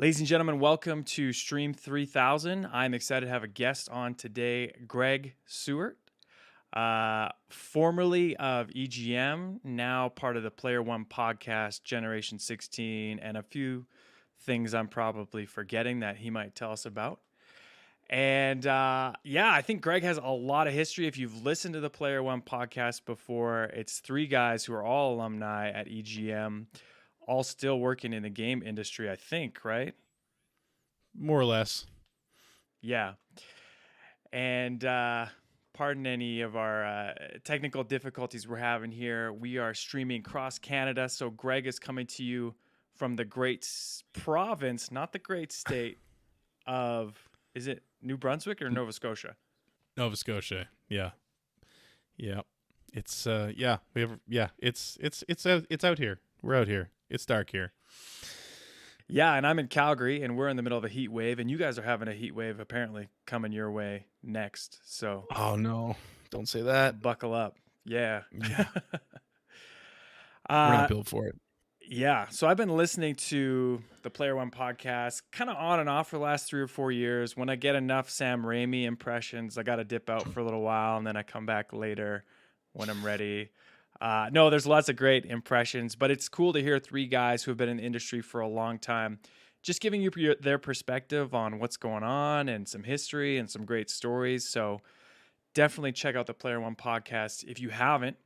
Ladies and gentlemen, welcome to Stream3000. I'm excited to have a guest on today, Greg Sewart, formerly of EGM, now part of the Player One podcast, Generation 16, and a few things I'm probably forgetting that he might tell us about. And I think Greg has a lot of history. If you've listened to the Player One podcast before, it's three guys who are all alumni at EGM, all still working in the game industry, I think, right? More or less. Yeah. And pardon any of our technical difficulties we're having here. We are streaming across Canada. So Greg is coming to you from the great province, not the great state of, is it New Brunswick or Nova Scotia? Nova Scotia. Yeah. It's it's out here. We're out here. It's dark here. Yeah, and I'm in Calgary, and we're in the middle of a heat wave, and you guys are having a heat wave apparently coming your way next. So, oh no, don't say that. Buckle up. Yeah. We're not built for it. Yeah, so I've been listening to the Player One podcast kind of on and off for the last 3 or 4 years. When I get enough Sam Raimi impressions, I got to dip out for a little while, and then I come back later when I'm ready. No, there's lots of great impressions, but it's cool to hear three guys who have been in the industry for a long time, just giving you their perspective on what's going on and some history and some great stories. So definitely check out the Player One podcast if you haven't.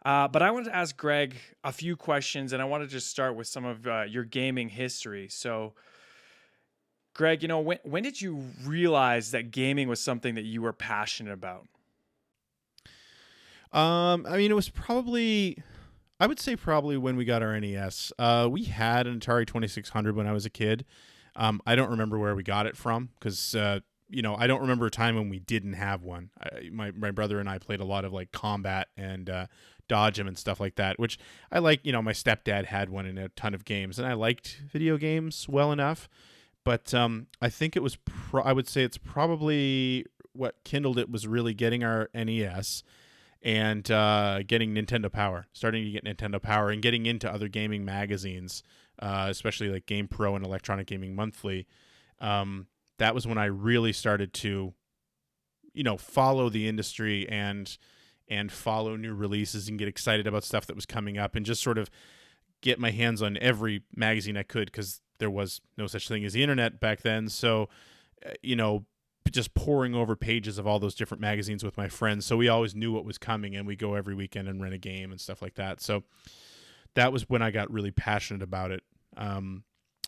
But I wanted to ask Greg a few questions, and I want to just start with some of your gaming history. So, Greg, when did you realize that gaming was something that you were passionate about? It was probably, I would say probably when we got our NES. We had an Atari 2600 when I was a kid. I don't remember where we got it from because, I don't remember a time when we didn't have one. My brother and I played a lot of like Combat and Dodge 'em and stuff like that, which I like. My stepdad had one in a ton of games, and I liked video games well enough. But I think it was, I would say it's probably what kindled it was really getting our NES and getting Nintendo Power, starting to get Nintendo Power and getting into other gaming magazines, especially like Game Pro and Electronic Gaming Monthly. That was when I really started to, follow the industry and follow new releases and get excited about stuff that was coming up and just sort of get my hands on every magazine I could because there was no such thing as the internet back then. So, just pouring over pages of all those different magazines with my friends. So we always knew what was coming and we go every weekend and rent a game and stuff like that. So that was when I got really passionate about it. And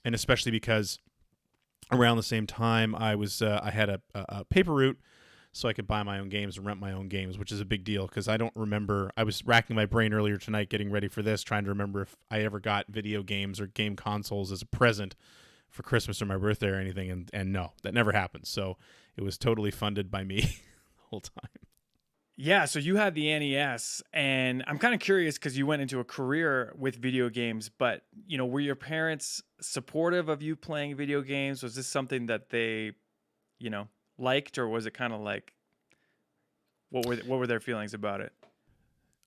especially because around the same time I had a paper route so I could buy my own games and rent my own games, which is a big deal because I don't remember. I was racking my brain earlier tonight getting ready for this, trying to remember if I ever got video games or game consoles as a present for Christmas or my birthday or anything, and no, that never happened. So it was totally funded by me the whole time. Yeah, so you had the NES, and I'm kind of curious because you went into a career with video games, but were your parents supportive of you playing video games? Was this something that they, liked, or was it kind of like, what were their feelings about it?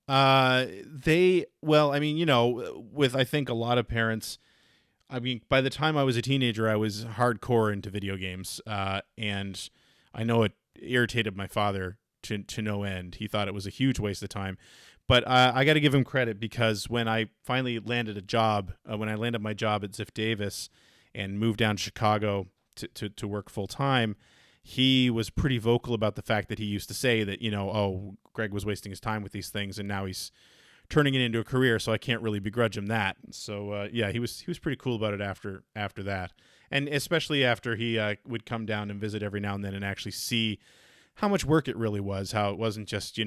With I think a lot of parents. By the time I was a teenager, I was hardcore into video games, and I know it irritated my father to no end. He thought it was a huge waste of time, but I got to give him credit because when I finally landed a job, when I landed my job at Ziff Davis and moved down to Chicago to work full time, he was pretty vocal about the fact that he used to say that, Greg was wasting his time with these things, and now he's turning it into a career, so I can't really begrudge him that. So he was pretty cool about it after that, and especially after he would come down and visit every now and then and actually see how much work it really was. How it wasn't just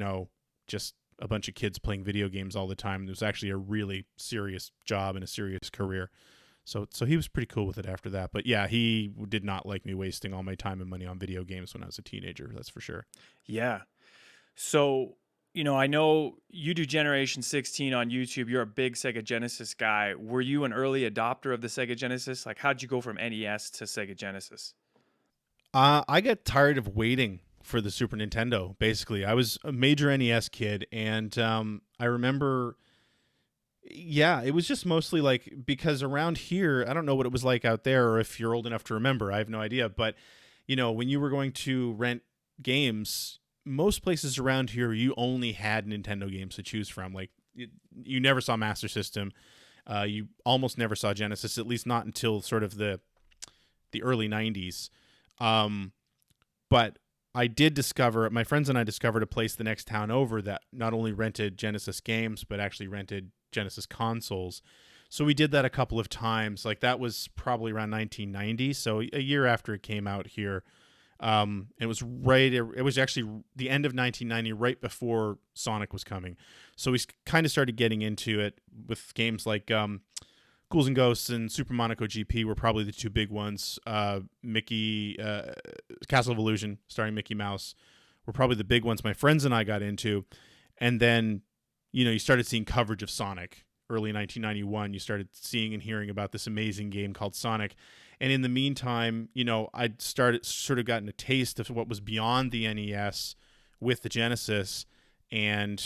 just a bunch of kids playing video games all the time. It was actually a really serious job and a serious career. So he was pretty cool with it after that. But yeah, he did not like me wasting all my time and money on video games when I was a teenager. That's for sure. Yeah. So I know you do Generation 16 on YouTube. You're a big Sega Genesis guy. Were you an early adopter of the Sega Genesis? Like, how'd you go from NES to Sega Genesis? I got tired of waiting for the Super Nintendo, basically. I was a major NES kid, and I remember Yeah, it was just mostly like because around here, I don't know what it was like out there, or if you're old enough to remember, I have no idea. But when you were going to rent games, most places around here, you only had Nintendo games to choose from. Like you never saw Master System, you almost never saw Genesis, at least not until sort of the early '90s. But I did discover, my friends and I discovered a place the next town over that not only rented Genesis games, but actually rented Genesis consoles. So we did that a couple of times. Like that was probably around 1990. So a year after it came out here. It was it was actually the end of 1990, right before Sonic was coming. So we kind of started getting into it with games like Ghouls and Ghosts and Super Monaco GP were probably the two big ones. Castle of Illusion, starring Mickey Mouse, were probably the big ones my friends and I got into. And then, you started seeing coverage of Sonic. Early 1991, you started seeing and hearing about this amazing game called Sonic. And in the meantime, I'd sort of gotten a taste of what was beyond the NES with the Genesis, and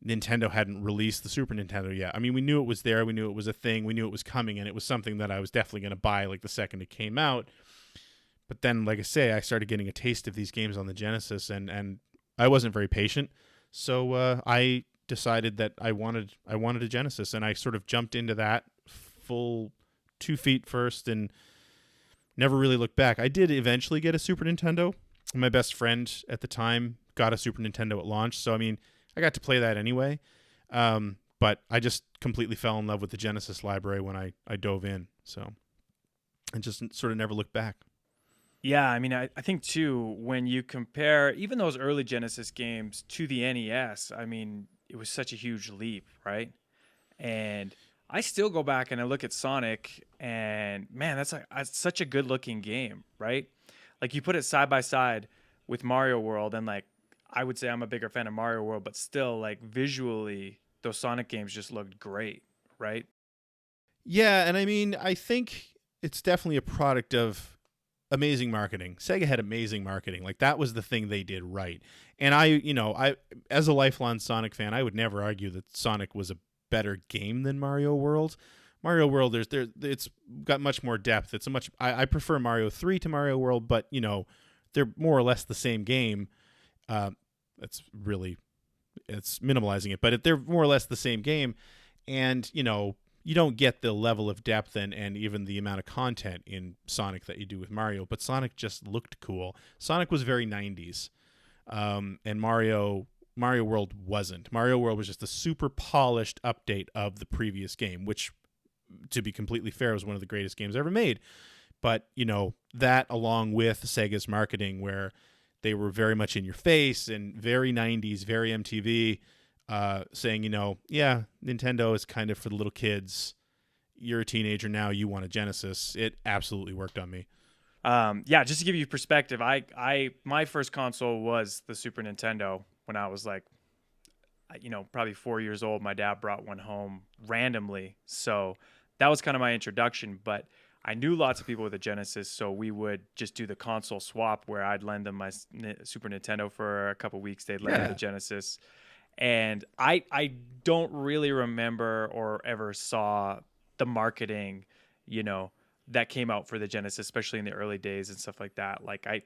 Nintendo hadn't released the Super Nintendo yet. I mean, we knew it was there. We knew it was a thing. We knew it was coming, and it was something that I was definitely going to buy like the second it came out. But then, like I say, I started getting a taste of these games on the Genesis, and I wasn't very patient. So I decided that I wanted a Genesis, and I sort of jumped into that full 2 feet first and never really looked back. I did eventually get a Super Nintendo. My best friend at the time got a Super Nintendo at launch, so I mean, I got to play that anyway. But I just completely fell in love with the Genesis library when I dove in. So and just sort of never looked back. Yeah, I mean, I think too, when you compare even those early Genesis games to the NES, I mean, it was such a huge leap, right? And I still go back and I look at Sonic, and man, that's such a good looking game, right? Like you put it side by side with Mario World, and like I would say I'm a bigger fan of Mario World, but still, like visually, those Sonic games just looked great, right? Yeah, and I mean, I think it's definitely a product of amazing marketing. Sega had amazing marketing. Like that was the thing they did right. And I as a lifelong Sonic fan, I would never argue that Sonic was a better game than Mario World. Mario World, it's got much more depth. I prefer Mario 3 to Mario World, but they're more or less the same game. It's minimalizing it, but they're more or less the same game. And you don't get the level of depth and even the amount of content in Sonic that you do with Mario, but Sonic just looked cool. Sonic was very 90s, and Mario World wasn't. Mario World was just a super polished update of the previous game, which, to be completely fair, was one of the greatest games ever made. But, that along with Sega's marketing, where they were very much in your face and very 90s, very MTV, saying, yeah, Nintendo is kind of for the little kids. You're a teenager now. You want a Genesis. It absolutely worked on me. Yeah, just to give you perspective, my first console was the Super Nintendo when I was like, probably 4 years old. My dad brought one home randomly. So that was kind of my introduction, but I knew lots of people with a Genesis, so we would just do the console swap where I'd lend them my Super Nintendo for a couple weeks. They'd lend me the Genesis. And I don't really remember or ever saw the marketing, that came out for the Genesis, especially in the early days and stuff like that. Like I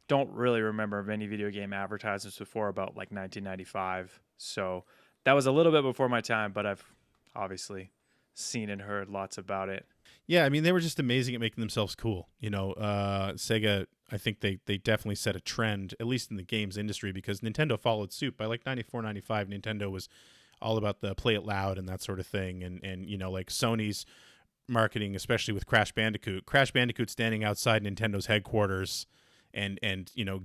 don't really remember many video game advertisements before about like 1995. So that was a little bit before my time, but I've obviously seen and heard lots about it. Yeah, I mean, they were just amazing at making themselves cool. Sega, I think they definitely set a trend, at least in the games industry, because Nintendo followed suit. By like 94, 95, Nintendo was all about the play it loud and that sort of thing. And like Sony's marketing, especially with Crash Bandicoot standing outside Nintendo's headquarters and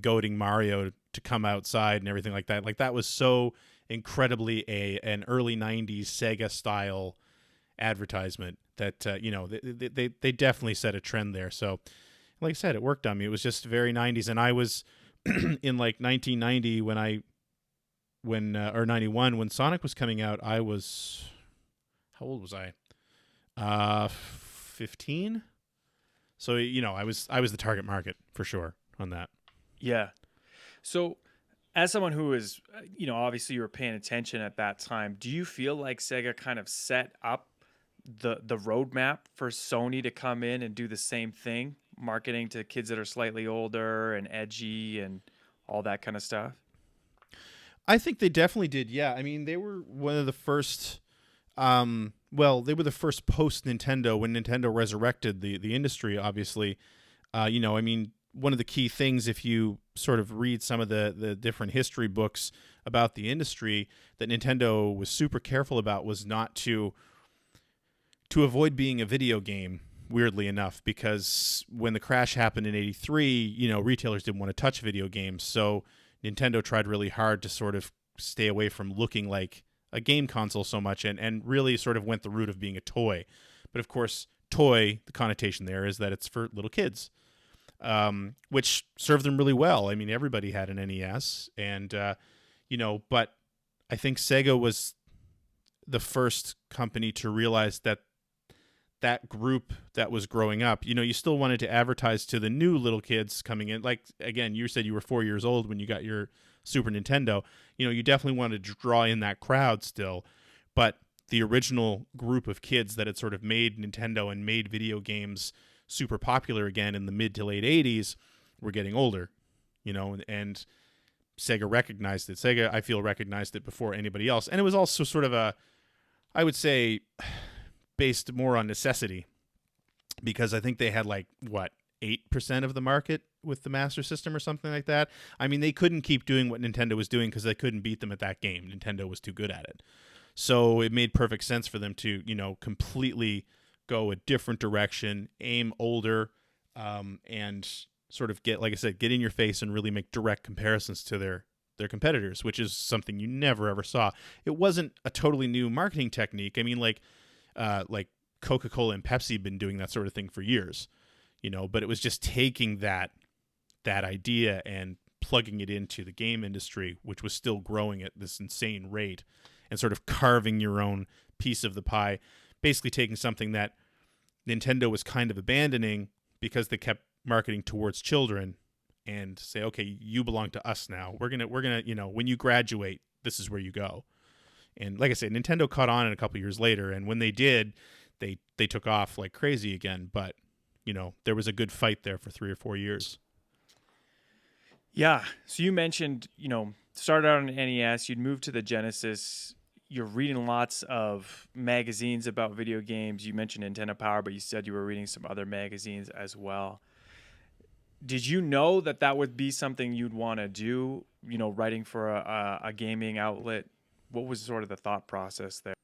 goading Mario to come outside and everything like that. Like that was so incredibly an early 90s Sega style advertisement that they definitely set a trend there. So like I said, it worked on me. It was just very 90s, and I was in like 1990 or 91 when Sonic was coming out. I was, how old was I? 15. So I was the target market for sure on that. Yeah. So As someone who is, obviously you were paying attention at that time, do you feel like Sega kind of set up the roadmap for Sony to come in and do the same thing, marketing to kids that are slightly older and edgy and all that kind of stuff? I think they definitely did. Yeah, I mean, they were one of the first. They were the first post Nintendo when Nintendo resurrected the industry. Obviously, I mean, one of the key things, if you sort of read some of the different history books about the industry, that Nintendo was super careful about was not to avoid being a video game. Weirdly enough, because when the crash happened in '83, retailers didn't want to touch video games, so Nintendo tried really hard to sort of stay away from looking like a game console so much, and really sort of went the route of being a toy. But of course, toy, the connotation there is that it's for little kids, which served them really well. I mean, everybody had an NES, and but I think Sega was the first company to realize that group that was growing up, you still wanted to advertise to the new little kids coming in. Like, again, you said you were 4 years old when you got your Super Nintendo. You definitely wanted to draw in that crowd still. But the original group of kids that had sort of made Nintendo and made video games super popular again in the mid to late 80s were getting older, and Sega recognized it. Sega, I feel, recognized it before anybody else. And it was also sort of I would say, based more on necessity, because I think they had 8% of the market with the Master System or something like that. I mean, they couldn't keep doing what Nintendo was doing because they couldn't beat them at that game. Nintendo was too good at it. So it made perfect sense for them to, completely go a different direction, aim older, and sort of get, like I said, get in your face and really make direct comparisons to their competitors, which is something you never ever saw. It wasn't a totally new marketing technique. I mean, like Coca-Cola and Pepsi have been doing that sort of thing for years, but it was just taking that idea and plugging it into the game industry, which was still growing at this insane rate, and sort of carving your own piece of the pie, basically taking something that Nintendo was kind of abandoning because they kept marketing towards children, and say, okay, you belong to us now. We're gonna, when you graduate, this is where you go. And like I said, Nintendo caught on a couple years later, and when they did, they took off like crazy again. But there was a good fight there for 3 or 4 years. Yeah. So you mentioned, started out on NES, you'd moved to the Genesis. You're reading lots of magazines about video games. You mentioned Nintendo Power, but you said you were reading some other magazines as well. Did you know that would be something you'd want to do, writing for a gaming outlet? What was sort of the thought process there?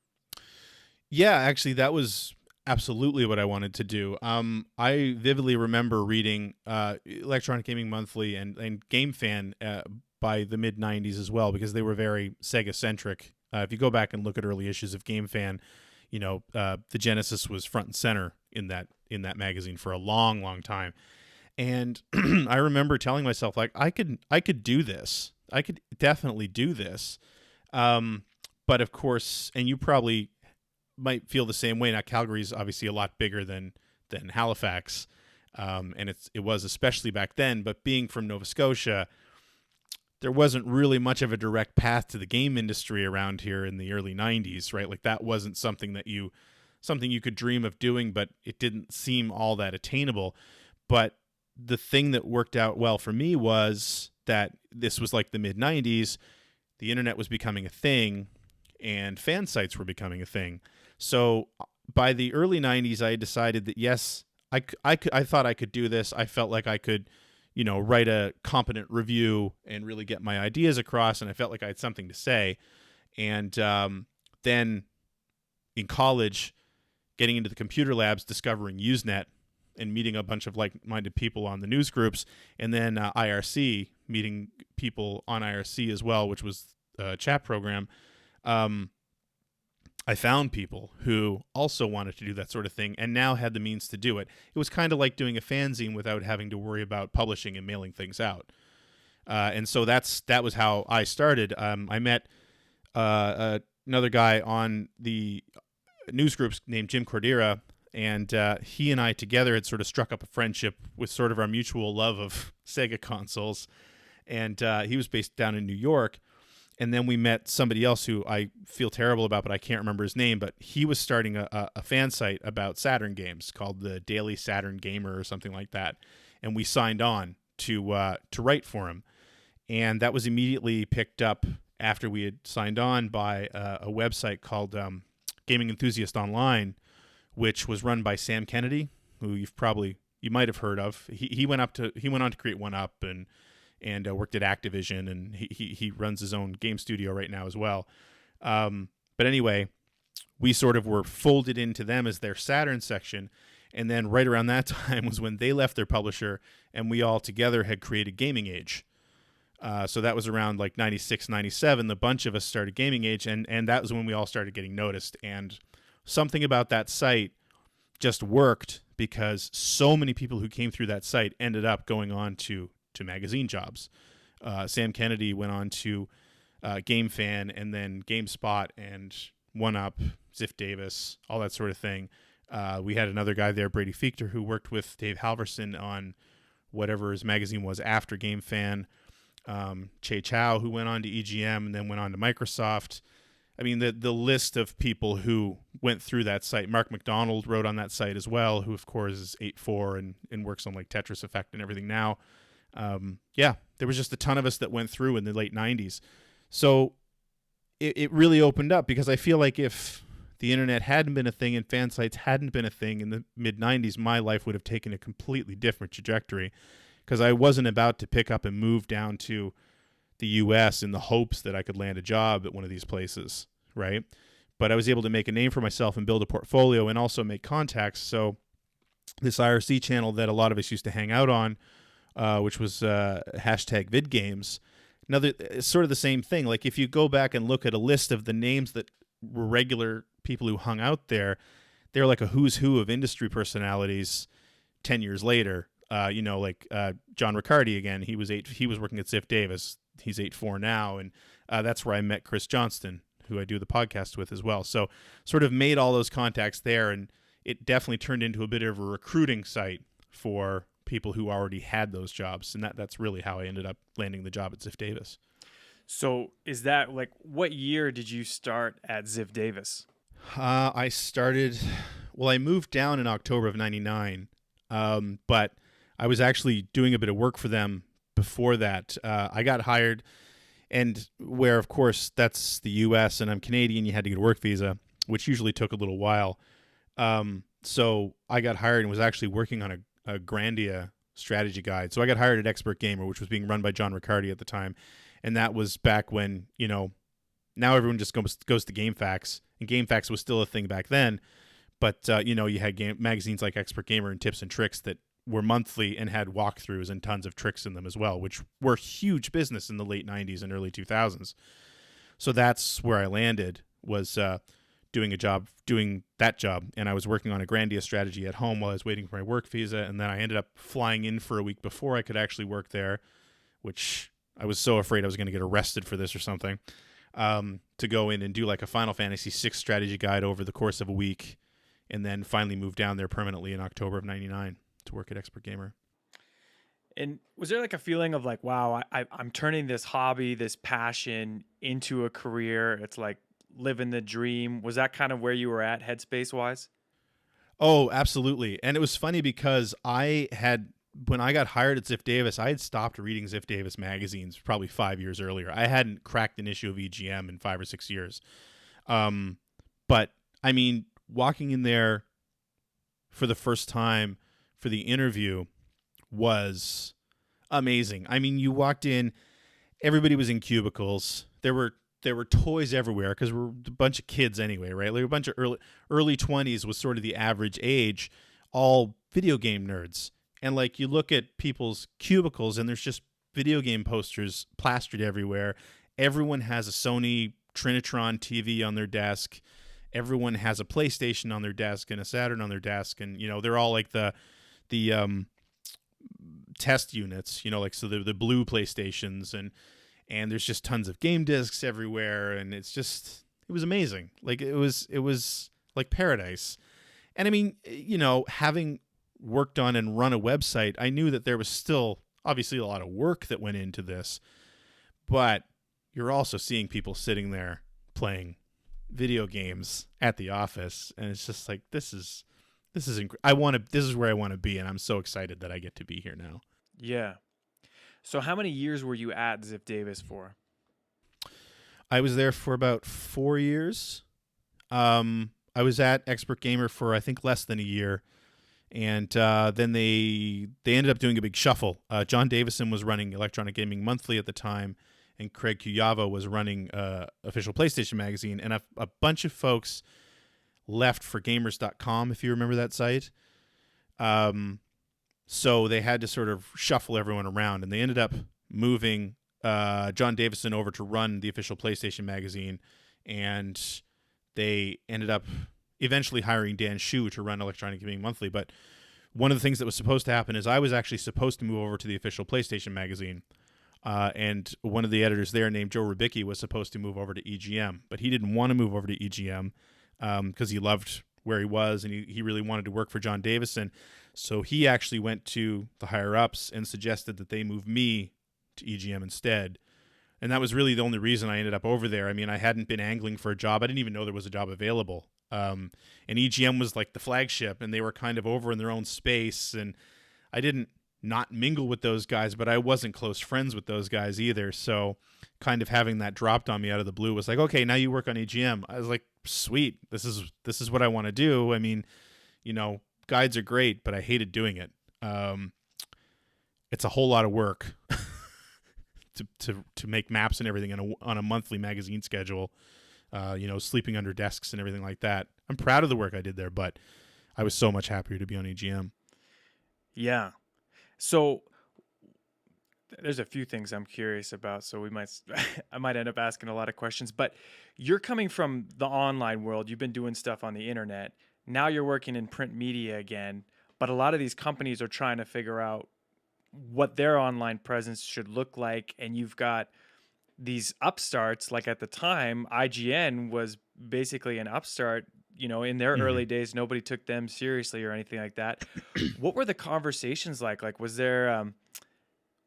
Yeah, actually, that was absolutely what I wanted to do. I vividly remember reading Electronic Gaming Monthly and Game Fan by the mid 90s as well, because they were very Sega centric. If you go back and look at early issues of Game Fan, the Genesis was front and center in that magazine for a long, long time. And I remember telling myself, like, I could do this. I could definitely do this. But of course, and you probably might feel the same way. Now, Calgary's obviously a lot bigger than Halifax, and it was especially back then. But being from Nova Scotia, there wasn't really much of a direct path to the game industry around here in the early 90s, right? Like, that wasn't something you could dream of doing, but it didn't seem all that attainable. But the thing that worked out well for me was that this was like the mid 90s. The internet was becoming a thing, and fan sites were becoming a thing. So by the early 90s, I had decided that, yes, I thought I could do this. I felt like I could, write a competent review and really get my ideas across, and I felt like I had something to say. And then in college, getting into the computer labs, discovering Usenet, and meeting a bunch of like-minded people on the news groups, and then IRC, meeting people on IRC as well, which was a chat program. I found people who also wanted to do that sort of thing and now had the means to do it. It was kind of like doing a fanzine without having to worry about publishing and mailing things out. And so that was how I started. I met another guy on the news groups named Jim Cordera, and he and I together had sort of struck up a friendship with sort of our mutual love of Sega consoles. and he was based down in New York. And then we met somebody else who I feel terrible about, but I can't remember his name. But he was starting a fan site about Saturn games called the Daily Saturn Gamer or something like that. And we signed on to write for him. And that was immediately picked up after we had signed on by a website called Gaming Enthusiast Online, which was run by Sam Kennedy, who you might have heard of. He went on to create 1UP and worked at Activision, and he runs his own game studio right now as well. But anyway, we sort of were folded into them as their Saturn section, and then right around that time was when they left their publisher, and we all together had created Gaming Age. So that was around like 96, 97. The bunch of us started Gaming Age, and that was when we all started getting noticed. And something about that site just worked because so many people who came through that site ended up going on to magazine jobs. Sam Kennedy went on to GameFan, and then GameSpot, and 1UP, Ziff Davis, all that sort of thing. We had another guy there, Brady Fichter, who worked with Dave Halverson on whatever his magazine was after GameFan. Che Chow, who went on to EGM and then went on to Microsoft. I mean, the list of people who went through that site. Mark McDonald wrote on that site as well, who of course is 8.4 and works on like Tetris Effect and everything now. There was just a ton of us that went through in the late 90s. So it really opened up, because I feel like if the internet hadn't been a thing and fan sites hadn't been a thing in the mid 90s, my life would have taken a completely different trajectory, because I wasn't about to pick up and move down to the US in the hopes that I could land a job at one of these places, right? But I was able to make a name for myself and build a portfolio and also make contacts. So this IRC channel that a lot of us used to hang out on, which was hashtag VidGames, it's sort of the same thing. Like if you go back and look at a list of the names that were regular people who hung out there, they're like a who's who of industry personalities 10 years later. John Riccardi again. He was working at Ziff Davis. He's 8.4 now, and that's where I met Chris Johnston, who I do the podcast with as well. So sort of made all those contacts there, and it definitely turned into a bit of a recruiting site for people who already had those jobs, and that's really how I ended up landing the job at Ziff Davis. So is that like, what year did you start at Ziff Davis? I moved down in October of 99, but I was actually doing a bit of work for them before that. I got hired, and where, of course, that's the U.S. and I'm Canadian, you had to get a work visa, which usually took a little while. So I got hired and was actually working on a Grandia strategy guide. So I got hired at Expert Gamer, which was being run by John Riccardi at the time. And that was back when, now everyone just goes to GameFAQs, and GameFAQs was still a thing back then. But, you had magazines like Expert Gamer and Tips and Tricks that were monthly and had walkthroughs and tons of tricks in them as well, which were huge business in the late 90s and early 2000s. So that's where I landed, was doing that job. And I was working on a Grandia strategy at home while I was waiting for my work visa. And then I ended up flying in for a week before I could actually work there, which I was so afraid I was going to get arrested for this or something, to go in and do like a Final Fantasy VI strategy guide over the course of a week, and then finally moved down there permanently in October of 99 to work at Expert Gamer. And was there like a feeling of like, wow, I'm turning this hobby, this passion into a career? It's like living the dream. Was that kind of where you were at headspace wise? Oh, absolutely. And it was funny because when I got hired at Ziff Davis, I had stopped reading Ziff Davis magazines probably 5 years earlier. I hadn't cracked an issue of EGM in 5 or 6 years. But I mean, walking in there for the first time for the interview was amazing. I mean, you walked in, everybody was in cubicles. There were toys everywhere because we're a bunch of kids anyway, right? Like a bunch of early 20s was sort of the average age, all video game nerds. And like you look at people's cubicles and there's just video game posters plastered everywhere. Everyone has a Sony Trinitron TV on their desk. Everyone has a PlayStation on their desk and a Saturn on their desk, and they're all like the test units, so the blue PlayStations, and there's just tons of game discs everywhere, and it was amazing. Like it was like paradise. And I mean, having worked on and run a website, I knew that there was still obviously a lot of work that went into this, but you're also seeing people sitting there playing video games at the office, and it's just like this is this is where I want to be, and I'm so excited that I get to be here now. Yeah. So how many years were you at Ziff Davis for? I was there for about 4 years. I was at Expert Gamer for I think less than a year, and then they ended up doing a big shuffle. John Davison was running Electronic Gaming Monthly at the time, and Craig Kuyava was running Official PlayStation Magazine, and a bunch of folks left for Gamers.com, if you remember that site. So they had to sort of shuffle everyone around, and they ended up moving John Davison over to run the Official PlayStation Magazine, and they ended up eventually hiring Dan Shu to run Electronic Gaming Monthly. But one of the things that was supposed to happen is I was actually supposed to move over to the Official PlayStation Magazine, and one of the editors there named Joe Rubicki was supposed to move over to EGM, but he didn't want to move over to EGM because he loved where he was, and he really wanted to work for John Davison. So he actually went to the higher-ups and suggested that they move me to EGM instead. And that was really the only reason I ended up over there. I mean, I hadn't been angling for a job. I didn't even know there was a job available. And EGM was like the flagship, and they were kind of over in their own space. And I didn't not mingle with those guys, but I wasn't close friends with those guys either. So kind of having that dropped on me out of the blue was like, okay, now you work on EGM. I was like, sweet. This is what I want to do. I mean, guides are great, but I hated doing it. It's a whole lot of work to make maps and everything on a monthly magazine schedule, sleeping under desks and everything like that. I'm proud of the work I did there, but I was so much happier to be on EGM. Yeah. So there's a few things I'm curious about, so I might end up asking a lot of questions, but you're coming from the online world. You've been doing stuff on the internet. Now you're working in print media again, but a lot of these companies are trying to figure out what their online presence should look like, and you've got these upstarts. Like at the time, IGN was basically an upstart. In their early days, nobody took them seriously or anything like that. What were the conversations like? Like, was there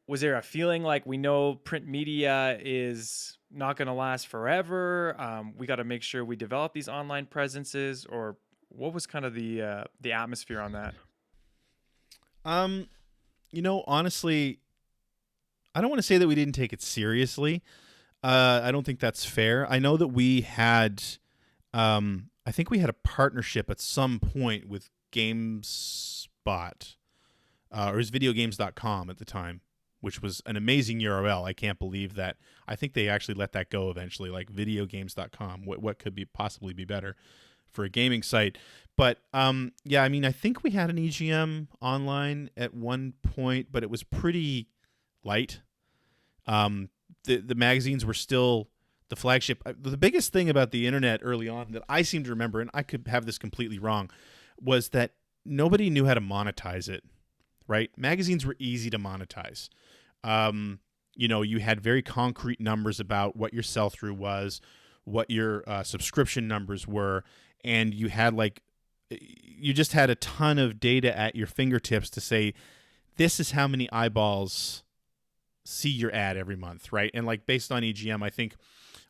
a feeling like, we know print media is not going to last forever? We got to make sure we develop these online presences, or what was kind of the atmosphere on that? Honestly, I don't want to say that we didn't take it seriously. I don't think that's fair. I know that we had, I think we had a partnership at some point with GameSpot, or it was videogames.com at the time, which was an amazing URL. I can't believe that. I think they actually let that go eventually, like videogames.com. What could possibly be better for a gaming site? But yeah, I mean, I think we had an EGM online at one point, but it was pretty light. The magazines were still the flagship. The biggest thing about the internet early on that I seem to remember, and I could have this completely wrong, was that nobody knew how to monetize it, right? Magazines were easy to monetize. You had very concrete numbers about what your sell-through was, what your subscription numbers were, and you just had a ton of data at your fingertips to say, this is how many eyeballs see your ad every month, right? And like based on EGM, I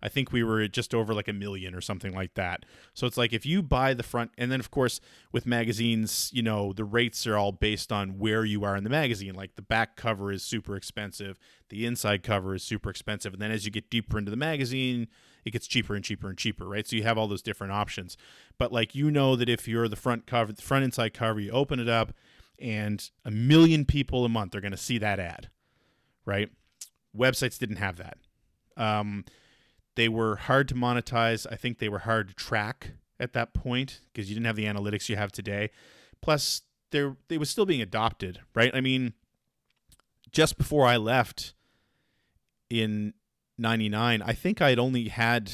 think we were just over like 1 million or something like that. So it's like if you buy the front, and then of course with magazines, the rates are all based on where you are in the magazine. Like the back cover is super expensive, the inside cover is super expensive, and then as you get deeper into the magazine, it gets cheaper and cheaper and cheaper, right? So you have all those different options. But like that if you're the front cover, the front inside cover, you open it up, and 1 million people a month are going to see that ad, right? Websites didn't have that. They were hard to monetize. I think they were hard to track at that point because you didn't have the analytics you have today. Plus, they were still being adopted, right? I mean, just before I left in 99, I think I'd only had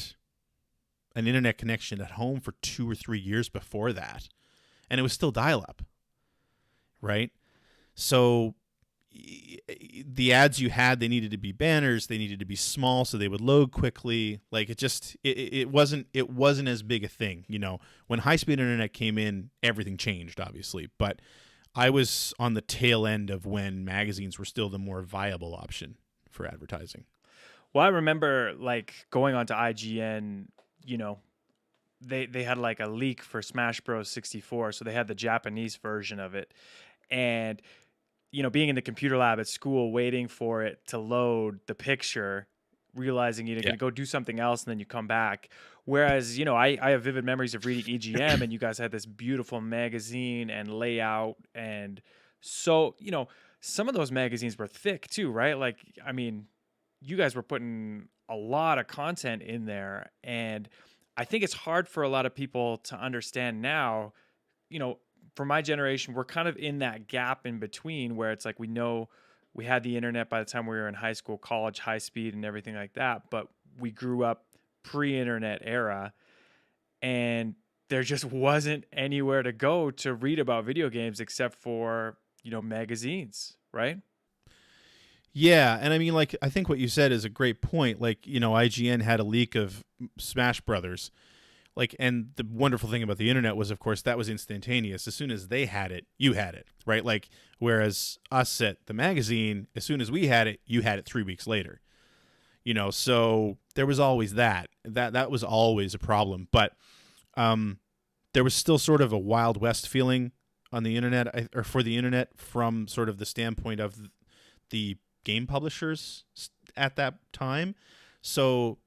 an internet connection at home for 2 or 3 years before that, and it was still dial-up, right? So the ads you had, they needed to be banners, they needed to be small so they would load quickly. Like it wasn't as big a thing. When high-speed internet came in, everything changed, obviously. But I was on the tail end of when magazines were still the more viable option for advertising. Well, I remember like going onto IGN, you know, they had like a leak for Smash Bros 64, so they had the Japanese version of it. And being in the computer lab at school waiting for it to load the picture, realizing you're going to go do something else and then you come back. Whereas, I have vivid memories of reading EGM and you guys had this beautiful magazine and layout. And so, some of those magazines were thick too, right? Like, I mean, you guys were putting a lot of content in there. And I think it's hard for a lot of people to understand now, for my generation, we're kind of in that gap in between where it's like we know we had the internet by the time we were in high school, college, high speed, and everything like that. But we grew up pre-internet era, and there just wasn't anywhere to go to read about video games except for magazines, right? Yeah, and I mean, like, I think what you said is a great point. Like, IGN had a leak of Smash Brothers. Like, and the wonderful thing about the internet was, of course, that was instantaneous. As soon as they had it, you had it, right? Like, whereas us at the magazine, as soon as we had it, you had it 3 weeks later. So there was always that. That was always a problem. But there was still sort of a Wild West feeling on the internet, or for the internet, from sort of the standpoint of the game publishers at that time. So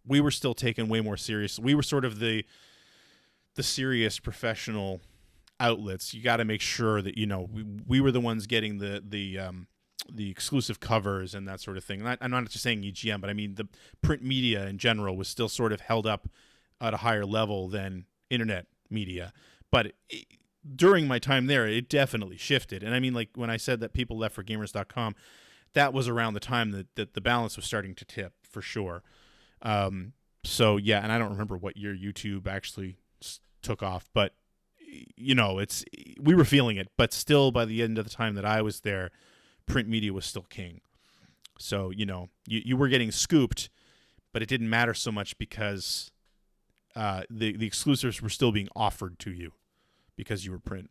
we were still taken way more serious. We were sort of the serious professional outlets. You got to make sure that we were the ones getting the exclusive covers and that sort of thing. And I'm not just saying EGM, but I mean the print media in general was still sort of held up at a higher level than internet media. But during my time there, it definitely shifted. And I mean, like when I said that people left for gamers.com, that was around the time that the balance was starting to tip for sure. So yeah, and I don't remember what year YouTube actually took off, but we were feeling it, but still by the end of the time that I was there, print media was still king. So, you were getting scooped, but it didn't matter so much because, the exclusives were still being offered to you because you were print.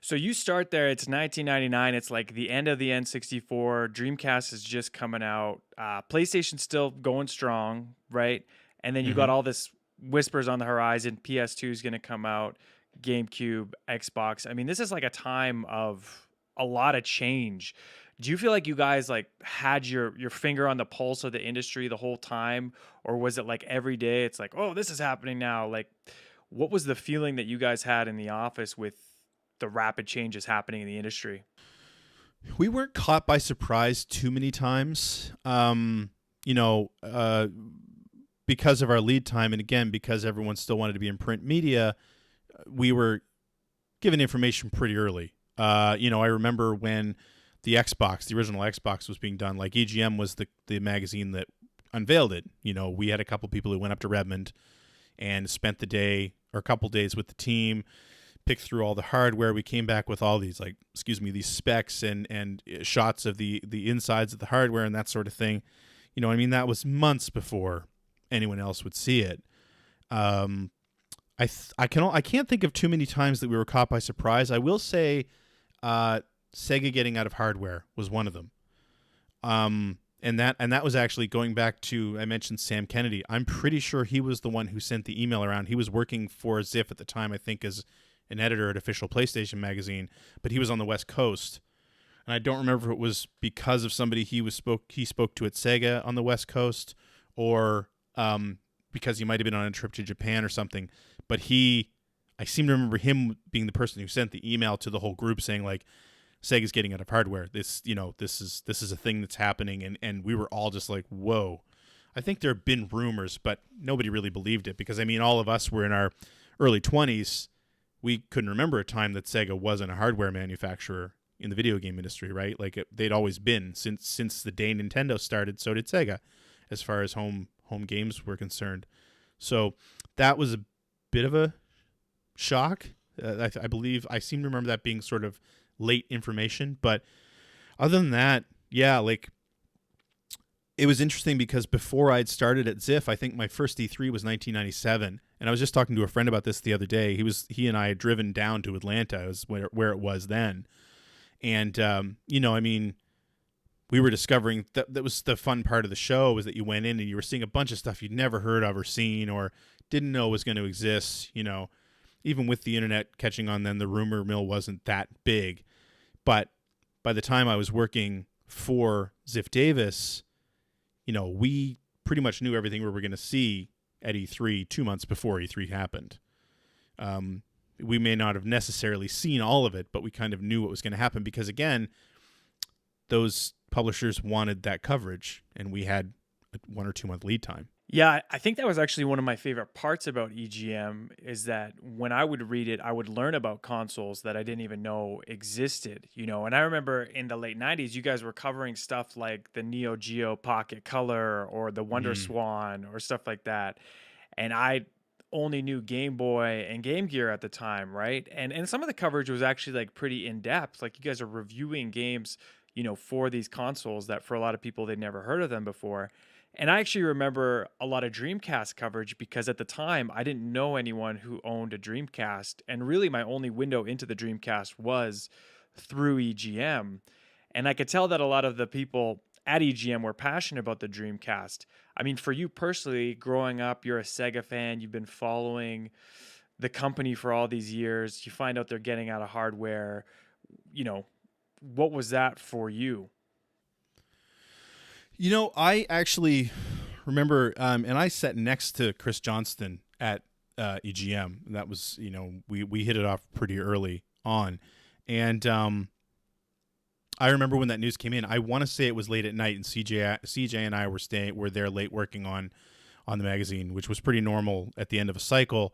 So you start there, it's 1999, it's like the end of the N64, Dreamcast is just coming out, PlayStation's still going strong, right? And then you got all this whispers on the horizon, PS2 is going to come out, GameCube, Xbox. I mean, this is like a time of a lot of change. Do you feel like you guys like had your finger on the pulse of the industry the whole time? Or was it like every day it's like, oh, this is happening now? Like, what was the feeling that you guys had in the office with the rapid changes happening in the industry? We weren't caught by surprise too many times, because of our lead time. And again, because everyone still wanted to be in print media, we were given information pretty early. I remember when the original Xbox was being done, like EGM was the magazine that unveiled it. We had a couple people who went up to Redmond and spent the day or a couple days with the team, picked through all the hardware. We came back with all these these specs and shots of the insides of the hardware and that sort of thing. That was months before anyone else would see it. I can't think of too many times that we were caught by surprise. I will say, Sega getting out of hardware was one of them. And that was actually going back to, I mentioned Sam Kennedy. I'm pretty sure he was the one who sent the email around. He was working for Ziff at the time, I think, as an editor at Official PlayStation Magazine, but he was on the West Coast. And I don't remember if it was because of somebody he spoke to at Sega on the West Coast, or because he might have been on a trip to Japan or something. But I seem to remember him being the person who sent the email to the whole group saying, like, Sega's getting out of hardware. This is a thing that's happening, and we were all just like, whoa. I think there have been rumors, but nobody really believed it because, I mean, all of us were in our early 20s. We couldn't remember a time that Sega wasn't a hardware manufacturer in the video game industry, right? Like they'd always been since the day Nintendo started. So did Sega, as far as home games were concerned. So that was a bit of a shock. I believe I seem to remember that being sort of late information, but other than that, yeah, like it was interesting because before I'd started at Ziff, I think my first E3 was 1997, and I was just talking to a friend about this the other day. He and I had driven down to Atlanta, was where it was then, and I mean, we were discovering that was the fun part of the show, was that you went in and you were seeing a bunch of stuff you'd never heard of or seen or didn't know was going to exist. Even with the internet catching on, then the rumor mill wasn't that big, but by the time I was working for Ziff Davis, we pretty much knew everything we were going to see at E3 2 months before E3 happened. We may not have necessarily seen all of it, but we kind of knew what was going to happen because, again, those publishers wanted that coverage, and we had a 1 or 2 month lead time. Yeah, I think that was actually one of my favorite parts about EGM, is that when I would read it, I would learn about consoles that I didn't even know existed, And I remember in the late 90s, you guys were covering stuff like the Neo Geo Pocket Color or the Wonder Swan or stuff like that. And I only knew Game Boy and Game Gear at the time, right? And some of the coverage was actually like pretty in-depth. Like you guys are reviewing games, for these consoles that for a lot of people, they'd never heard of them before. And I actually remember a lot of Dreamcast coverage because at the time I didn't know anyone who owned a Dreamcast. And really my only window into the Dreamcast was through EGM. And I could tell that a lot of the people at EGM were passionate about the Dreamcast. I mean, for you personally, growing up, you're a Sega fan, you've been following the company for all these years, you find out they're getting out of hardware, what was that for you? I actually remember, and I sat next to Chris Johnston at EGM. That was, we hit it off pretty early on. And I remember when that news came in, I want to say it was late at night, and CJ and I were there late working on the magazine, which was pretty normal at the end of a cycle.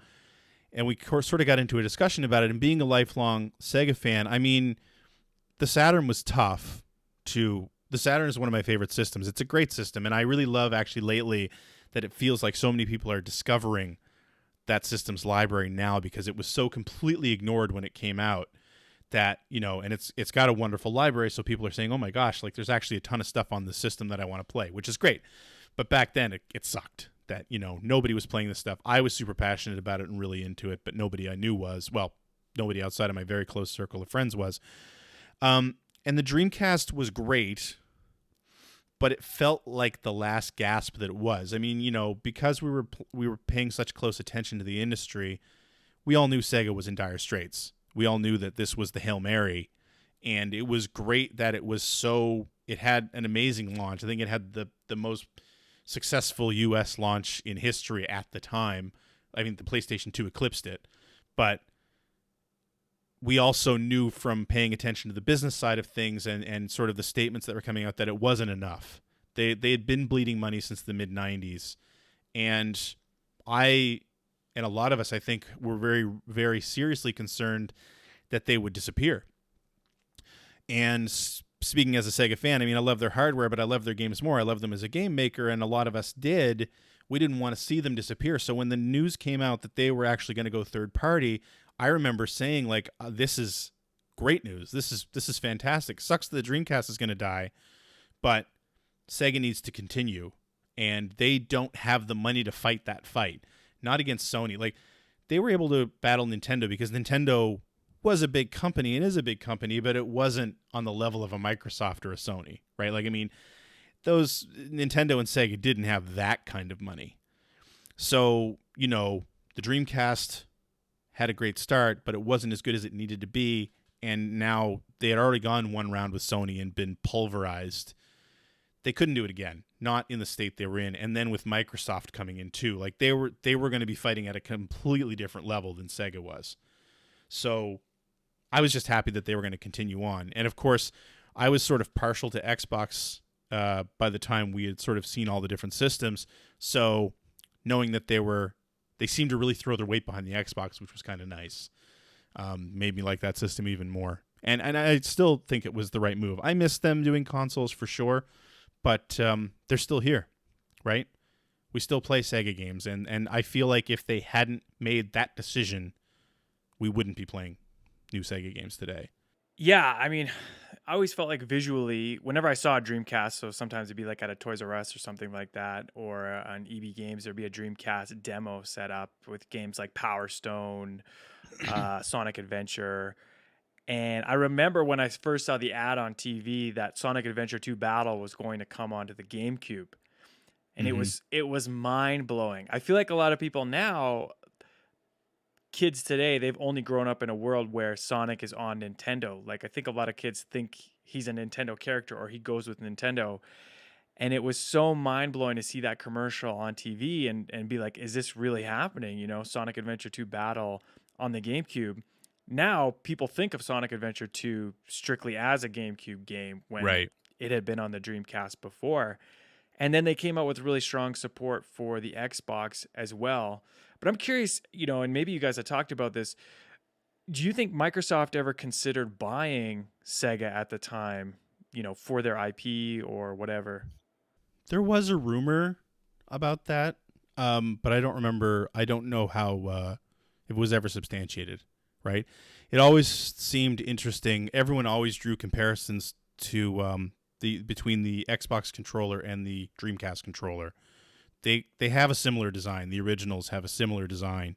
And we sort of got into a discussion about it. And being a lifelong Sega fan, I mean, the Saturn was tough to... The Saturn is one of my favorite systems. It's a great system, and I really love actually lately that it feels like so many people are discovering that system's library now because it was so completely ignored when it came out that, and it's got a wonderful library, so people are saying, oh my gosh, like there's actually a ton of stuff on the system that I want to play, which is great. But back then it sucked that, nobody was playing this stuff. I was super passionate about it and really into it, but nobody I knew was. Well, nobody outside of my very close circle of friends was. And the Dreamcast was great, but it felt like the last gasp that it was. I mean, because we were paying such close attention to the industry, we all knew Sega was in dire straits. We all knew that this was the Hail Mary, and it was great that it had an amazing launch. I think it had the most successful US launch in history at the time. I mean, the PlayStation 2 eclipsed it, but we also knew from paying attention to the business side of things and sort of the statements that were coming out that it wasn't enough. They had been bleeding money since the mid-90s. And I, and a lot of us, I think, were very, very seriously concerned that they would disappear. And speaking as a Sega fan, I mean, I love their hardware, but I love their games more. I love them as a game maker, and a lot of us did. We didn't want to see them disappear. So when the news came out that they were actually going to go third party, I remember saying, like, this is great news. This is fantastic. Sucks that the Dreamcast is going to die, but Sega needs to continue, and they don't have the money to fight that fight. Not against Sony. Like, they were able to battle Nintendo because Nintendo was a big company and is a big company, but it wasn't on the level of a Microsoft or a Sony, right? Like, I mean, those Nintendo and Sega didn't have that kind of money. So, the Dreamcast had a great start, but it wasn't as good as it needed to be, and now they had already gone one round with Sony and been pulverized. They couldn't do it again, not in the state they were in, and then with Microsoft coming in too. Like, they were going to be fighting at a completely different level than Sega was. So I was just happy that they were going to continue on. And of course, I was sort of partial to Xbox by the time we had sort of seen all the different systems. So knowing that they seemed to really throw their weight behind the Xbox, which was kind of nice. Made me like that system even more. And I still think it was the right move. I miss them doing consoles for sure, but they're still here, right? We still play Sega games, and I feel like if they hadn't made that decision, we wouldn't be playing new Sega games today. Yeah, I mean, I always felt like visually, whenever I saw a Dreamcast, so sometimes it'd be like at a Toys R Us or something like that, or on EB Games, there'd be a Dreamcast demo set up with games like Power Stone, Sonic Adventure. And I remember when I first saw the ad on TV that Sonic Adventure 2 Battle was going to come onto the GameCube. And it was mind blowing. I feel like a lot of people now, kids today, they've only grown up in a world where Sonic is on Nintendo. Like I think a lot of kids think he's a Nintendo character or he goes with Nintendo. And it was so mind blowing to see that commercial on TV and be like, is this really happening? You know, Sonic Adventure 2 Battle on the GameCube. Now people think of Sonic Adventure 2 strictly as a GameCube game when it had been on the Dreamcast before. And then they came out with really strong support for the Xbox as well. But I'm curious, you know, and maybe you guys have talked about this. Do you think Microsoft ever considered buying Sega at the time, you know, for their IP or whatever? There was a rumor about that, but I don't remember. I don't know how if it was ever substantiated, right? It always seemed interesting. Everyone always drew comparisons to between the Xbox controller and the Dreamcast controller. They have a similar design. The originals have a similar design.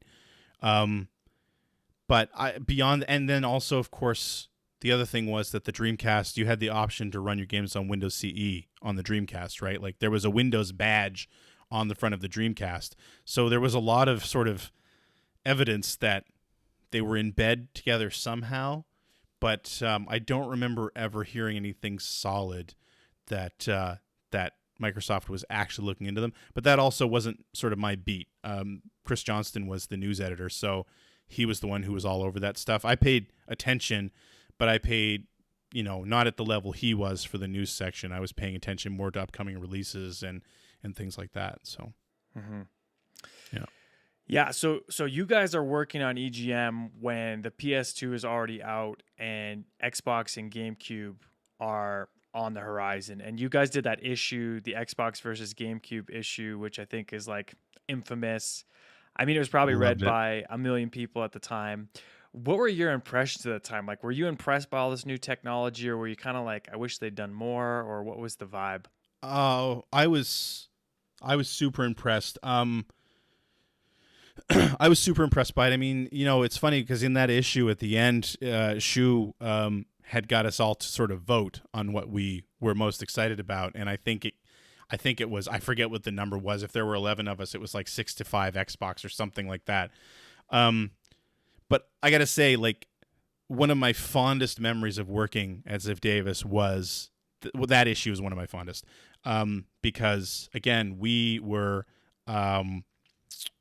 But beyond, and then also, of course, the other thing was that the Dreamcast, you had the option to run your games on Windows CE on the Dreamcast, right? Like there was a Windows badge on the front of the Dreamcast. So there was a lot of sort of evidence that they were in bed together somehow. But I don't remember ever hearing anything solid that that Microsoft was actually looking into them. But that also wasn't sort of my beat. Chris Johnston was the news editor, so he was the one who was all over that stuff. I paid attention, but I paid, you know, not at the level he was for the news section. I was paying attention more to upcoming releases and things like that. So, yeah. Yeah, so you guys are working on EGM when the PS2 is already out and Xbox and GameCube are on the horizon. And you guys did that issue, the Xbox versus GameCube issue, which I think is like infamous. I mean, it was probably read by a million people at the time. What were your impressions at the time? Like, were you impressed by all this new technology, or were you kind of like, I wish they'd done more, or what was the vibe? Oh, I was super impressed. I was super impressed by it. I mean, you know, it's funny because in that issue at the end, Shu had got us all to sort of vote on what we were most excited about, and I think it was, I forget what the number was. If there were 11 of us, it was like 6-5 Xbox or something like that. But I gotta say, like, one of my fondest memories of working at Ziff Davis was that issue is one of my fondest, because again, we were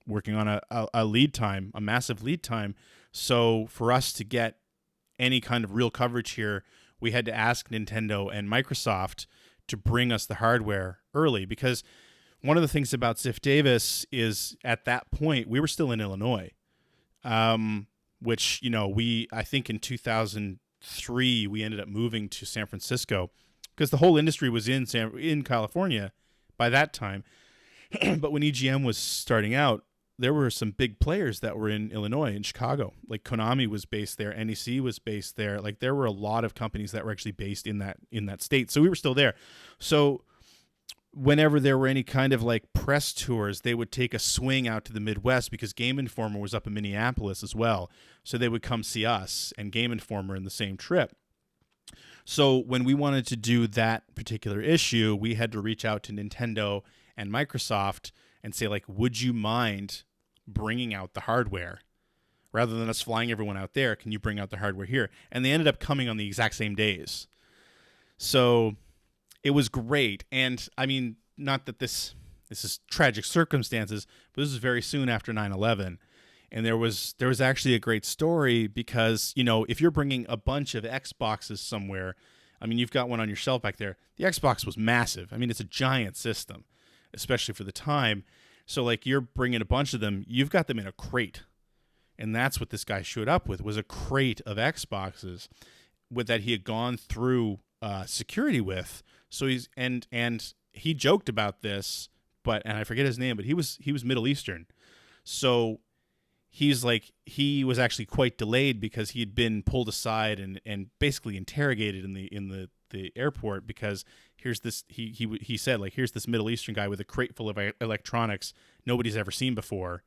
working on a lead time, a massive lead time. So for us to get any kind of real coverage here, we had to ask Nintendo and Microsoft to bring us the hardware early, because one of the things about Ziff Davis is at that point we were still in Illinois, which, you know, I think in 2003 we ended up moving to San Francisco because the whole industry was in California by that time. But when EGM was starting out, there were some big players that were in Illinois, in Chicago. Like Konami was based there, NEC was based there. Like there were a lot of companies that were actually based in that state. So we were still there. So whenever there were any kind of like press tours, they would take a swing out to the Midwest because Game Informer was up in Minneapolis as well. So they would come see us and Game Informer in the same trip. So when we wanted to do that particular issue, we had to reach out to Nintendo and Microsoft and say, like, would you mind bringing out the hardware? Rather than us flying everyone out there, can you bring out the hardware here? And they ended up coming on the exact same days. So it was great. And I mean, not that this is tragic circumstances, but this is very soon after 9/11. And there was actually a great story because, you know, if you're bringing a bunch of Xboxes somewhere, I mean, you've got one on your shelf back there. The Xbox was massive. I mean, it's a giant system, especially for the time. So, like, you're bringing a bunch of them. You've got them in a crate. And that's what this guy showed up with, was a crate of Xboxes that he had gone through security with. So and he joked about this, and I forget his name, but he was Middle Eastern. So he's like, he was actually quite delayed because he had been pulled aside and basically interrogated in the airport, because here's this, he said, like, here's this Middle Eastern guy with a crate full of electronics nobody's ever seen before,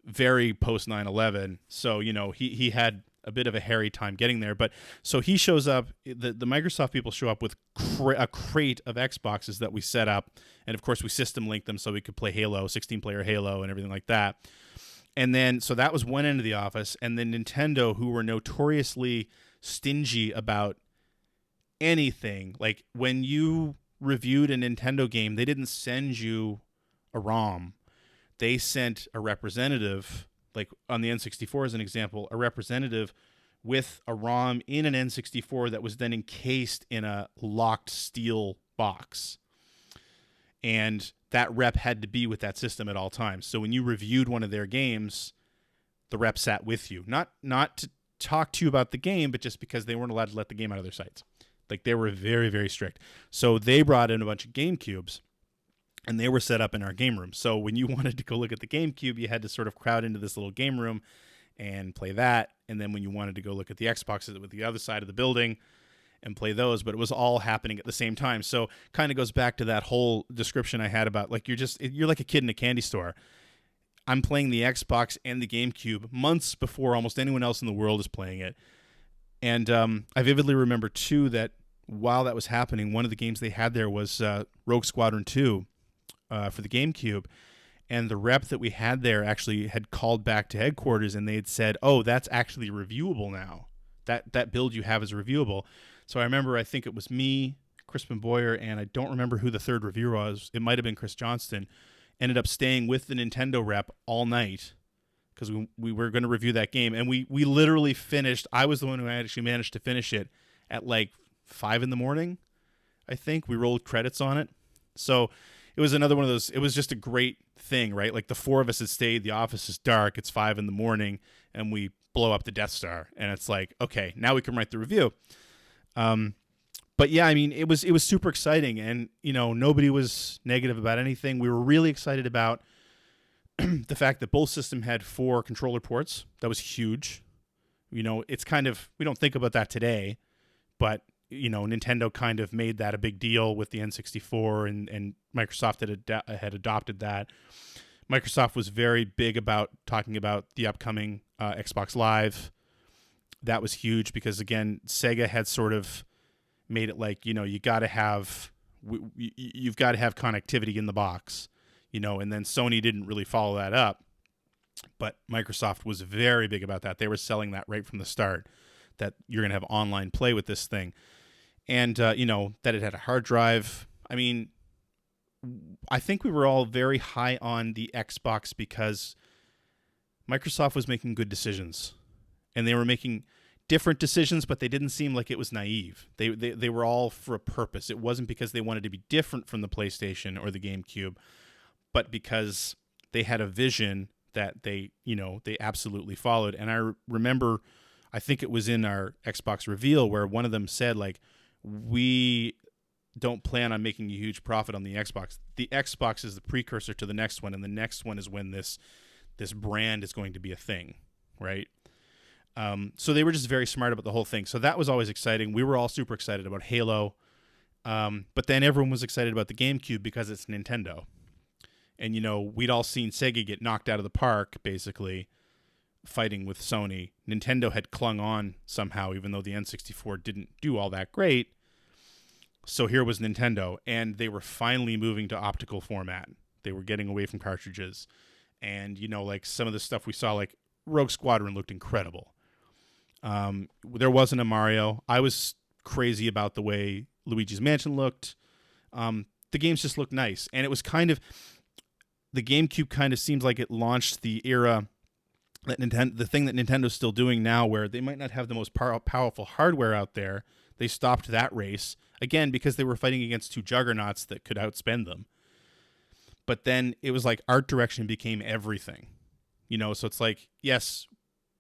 very post 9/11. So, you know, he had a bit of a hairy time getting there. But so he shows up, the Microsoft people show up with a crate of Xboxes that we set up, and of course we system linked them so we could play Halo, 16-player Halo and everything like that. And then, so that was one end of the office, and then Nintendo, who were notoriously stingy about anything, like when you reviewed a Nintendo game, they didn't send you a ROM. They sent a representative, like on the N64 as an example, a representative with a ROM in an N64 that was then encased in a locked steel box. And that rep had to be with that system at all times. So when you reviewed one of their games, the rep sat with you. Not to talk to you about the game, but just because they weren't allowed to let the game out of their sights. Like, they were very, very strict. So they brought in a bunch of GameCubes, and they were set up in our game room. So when you wanted to go look at the GameCube, you had to sort of crowd into this little game room and play that. And then when you wanted to go look at the Xboxes with the other side of the building and play those, but it was all happening at the same time. So kind of goes back to that whole description I had about, like, you're like a kid in a candy store. I'm playing the Xbox and the GameCube months before almost anyone else in the world is playing it. And I vividly remember, too, that while that was happening, one of the games they had there was Rogue Squadron 2 for the GameCube. And the rep that we had there actually had called back to headquarters, and they had said, oh, that's actually reviewable now. That build you have is reviewable. So I remember, I think it was me, Crispin Boyer, and I don't remember who the third reviewer was. It might have been Chris Johnston. Ended up staying with the Nintendo rep all night because we were going to review that game. And we literally finished. I was the one who actually managed to finish it at like 5 a.m, I think. We rolled credits on it. So it was another one of those. It was just a great thing, right? Like, the four of us had stayed. The office is dark. It's 5 a.m, and we blow up the Death Star. And it's like, okay, now we can write the review. But yeah, I mean, it was super exciting, and, you know, nobody was negative about anything. We were really excited about the fact that both systems had 4 controller ports. That was huge. You know, it's kind of, we don't think about that today, but, you know, Nintendo kind of made that a big deal with the N64, and Microsoft had adopted that. Microsoft was very big about talking about the upcoming Xbox Live. That was huge because, again, Sega had sort of made it like, you know, you've got to have connectivity in the box, you know, and then Sony didn't really follow that up, but Microsoft was very big about that. They were selling that right from the start, that you're going to have online play with this thing. And, you know, that it had a hard drive. I mean, I think we were all very high on the Xbox because Microsoft was making good decisions, and they were making different decisions, but they didn't seem like it was naive. They were all for a purpose. It wasn't because they wanted to be different from the PlayStation or the GameCube, but because they had a vision that they absolutely followed. And I remember, I think it was in our Xbox reveal where one of them said, like, we don't plan on making a huge profit on the Xbox. The Xbox is the precursor to the next one, and the next one is when this brand is going to be a thing, right? So they were just very smart about the whole thing. So that was always exciting. We were all super excited about Halo. But then everyone was excited about the GameCube because it's Nintendo. And, you know, we'd all seen Sega get knocked out of the park, basically, fighting with Sony. Nintendo had clung on somehow, even though the N64 didn't do all that great. So here was Nintendo, and they were finally moving to optical format. They were getting away from cartridges. And, you know, like some of the stuff we saw, like Rogue Squadron looked incredible. There wasn't a Mario. I was crazy about the way Luigi's Mansion looked. The games just looked nice. And it was kind of, the GameCube kind of seems like it launched the era that the thing that Nintendo's still doing now, where they might not have the most powerful hardware out there. They stopped that race, again, because they were fighting against 2 juggernauts that could outspend them. But then it was like art direction became everything. You know, so it's like, yes,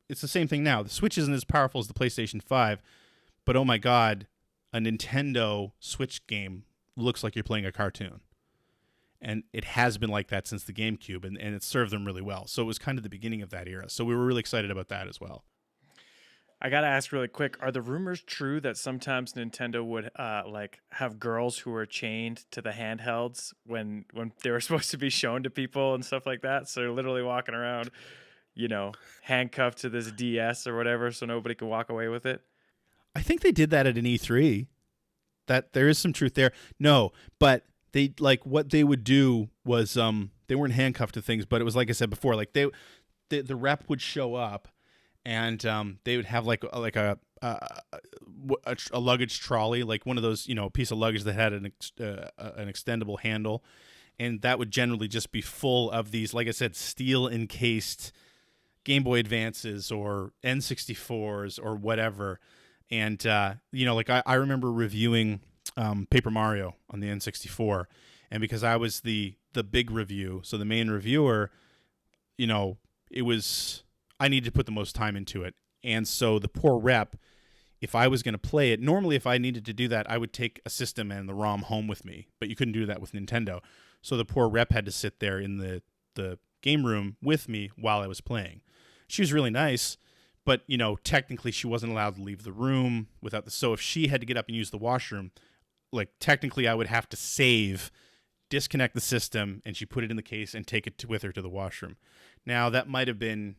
it's the same thing now. The Switch isn't as powerful as the PlayStation 5, but oh my God, a Nintendo Switch game looks like you're playing a cartoon. And it has been like that since the GameCube, and it served them really well. So it was kind of the beginning of that era. So we were really excited about that as well. I gotta ask really quick: are the rumors true that sometimes Nintendo would like have girls who were chained to the handhelds when they were supposed to be shown to people and stuff like that? So they're literally walking around, handcuffed to this DS or whatever, so nobody could walk away with it. I think they did that at an E3. That there is some truth there. No, but they what they would do was they weren't handcuffed to things, but it was like I said before, like the rep would show up. And they would have like a luggage trolley, like one of those, piece of luggage that had an extendable handle, and that would generally just be full of these, like I said, steel encased Game Boy Advances or N64s or whatever. And like I remember reviewing Paper Mario on the N64, and because I was the big review, so the main reviewer, it was. I needed to put the most time into it. And so the poor rep, if I was going to play it, normally if I needed to do that, I would take a system and the ROM home with me. But you couldn't do that with Nintendo. So the poor rep had to sit there in the game room with me while I was playing. She was really nice, but, technically she wasn't allowed to leave the room without the... So if she had to get up and use the washroom, like technically I would have to save, disconnect the system, and she put it in the case and take it with her to the washroom. Now that might have been...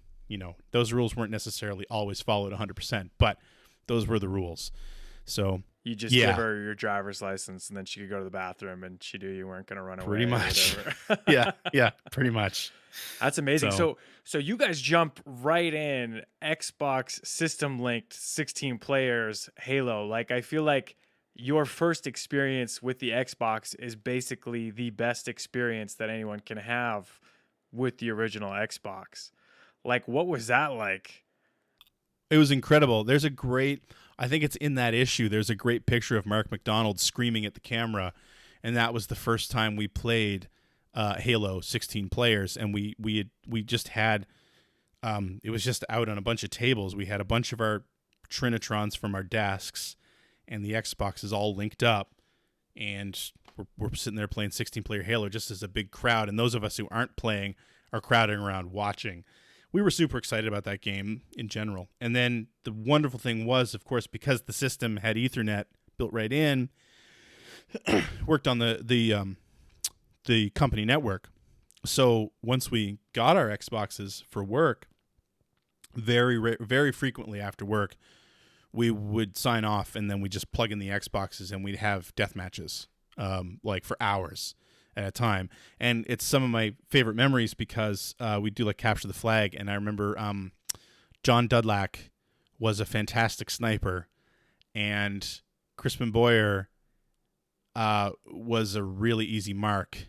those rules weren't necessarily always followed 100%, but those were the rules. So you just give her your driver's license, and then she could go to the bathroom, and she knew you weren't going to run away. Pretty much. yeah, pretty much. That's amazing. So you guys jump right in Xbox system linked 16 players Halo. Like I feel like your first experience with the Xbox is basically the best experience that anyone can have with the original Xbox. Like, what was that like? It was incredible. There's a great, I think it's in that issue, there's a great picture of Mark McDonald screaming at the camera, and that was the first time we played Halo 16 players, and we just had, it was just out on a bunch of tables. We had a bunch of our Trinitrons from our desks, and the Xbox is all linked up, and we're sitting there playing 16-player Halo just as a big crowd, and those of us who aren't playing are crowding around watching. We were super excited about that game in general. And then the wonderful thing was, of course, because the system had Ethernet built right in, worked on the company network. So once we got our Xboxes for work, very frequently after work, we would sign off and then we'd just plug in the Xboxes and we'd have death matches, like for hours at a time. And it's some of my favorite memories because we do like capture the flag, and I remember John Dudlack was a fantastic sniper, and Crispin Boyer was a really easy mark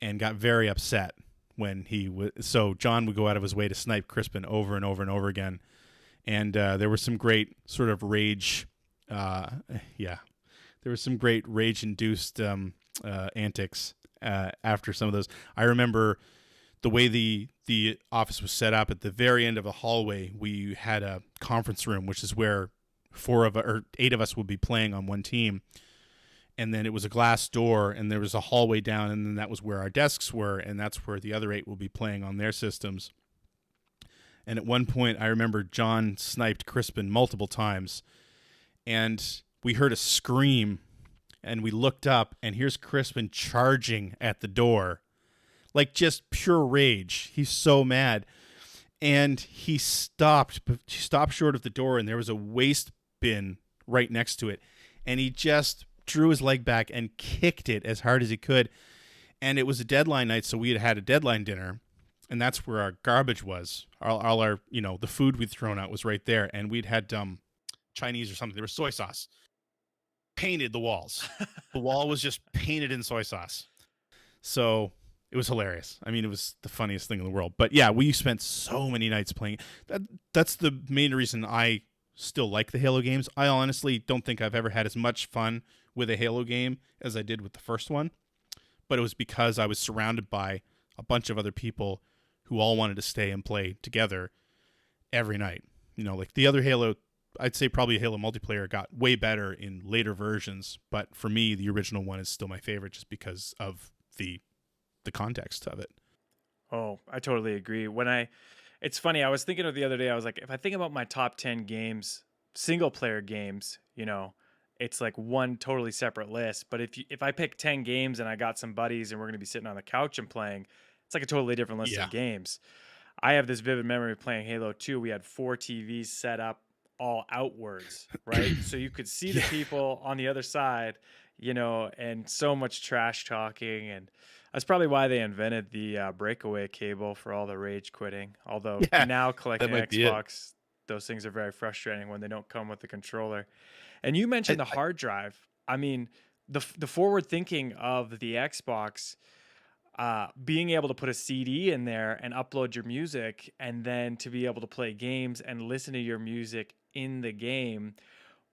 and got very upset when he so John would go out of his way to snipe Crispin over and over and over again, and there was some great sort of rage there was some great rage-induced antics after some of those. I remember the way the office was set up. At the very end of a hallway, we had a conference room, which is where 8 of us would be playing on one team. And then it was a glass door, and there was a hallway down, and then that was where our desks were, and that's where the other 8 will be playing on their systems. And at one point, I remember John sniped Crispin multiple times, and we heard a scream, and we looked up, and here's Crispin charging at the door. Like, just pure rage. He's so mad. And he stopped short of the door, and there was a waste bin right next to it. And he just drew his leg back and kicked it as hard as he could. And it was a deadline night, so we had a deadline dinner, and that's where our garbage was. All our, the food we'd thrown out was right there, and we'd had Chinese or something. There was soy sauce. Painted the walls. The wall was just painted in soy sauce. So it was hilarious. I mean, it was the funniest thing in the world. But yeah, we spent so many nights playing. That's the main reason I still like the Halo games. I honestly don't think I've ever had as much fun with a Halo game as I did with the first one. But it was because I was surrounded by a bunch of other people who all wanted to stay and play together every night. Like the other Halo, I'd say probably Halo multiplayer got way better in later versions. But for me, the original one is still my favorite just because of the the context of it. Oh, I totally agree. It's funny. I was thinking of the other day. I was like, if I think about my top 10 games, single player games, it's like one totally separate list. But if I pick 10 games and I got some buddies and we're going to be sitting on the couch and playing, it's like a totally different list Yeah. of games. I have this vivid memory of playing Halo 2. We had 4 TVs set up all outwards, right? So you could see the people on the other side, and so much trash talking. And that's probably why they invented the breakaway cable for all the rage quitting. Although Yeah, now collecting that might be it. Xbox, those things are very frustrating when they don't come with the controller. And you I, mentioned the hard drive. I mean, the forward thinking of the Xbox, being able to put a CD in there and upload your music, and then to be able to play games and listen to your music in the game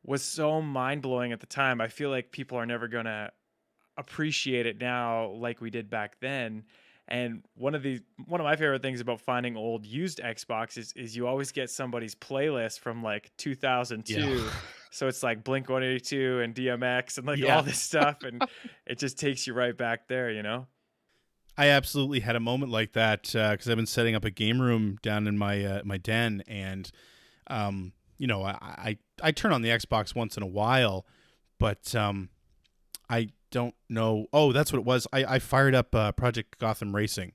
was so mind blowing at the time. I feel like people are never going to appreciate it now like we did back then. And one of my favorite things about finding old used Xbox is you always get somebody's playlist from like 2002. yeah. So it's like Blink 182 and DMX and like Yeah. all this stuff, and it just takes you right back there, I absolutely had a moment like that because I've been setting up a game room down in my den, and I turn on the Xbox once in a while, but I don't know. Oh, that's what it was. I fired up Project Gotham Racing,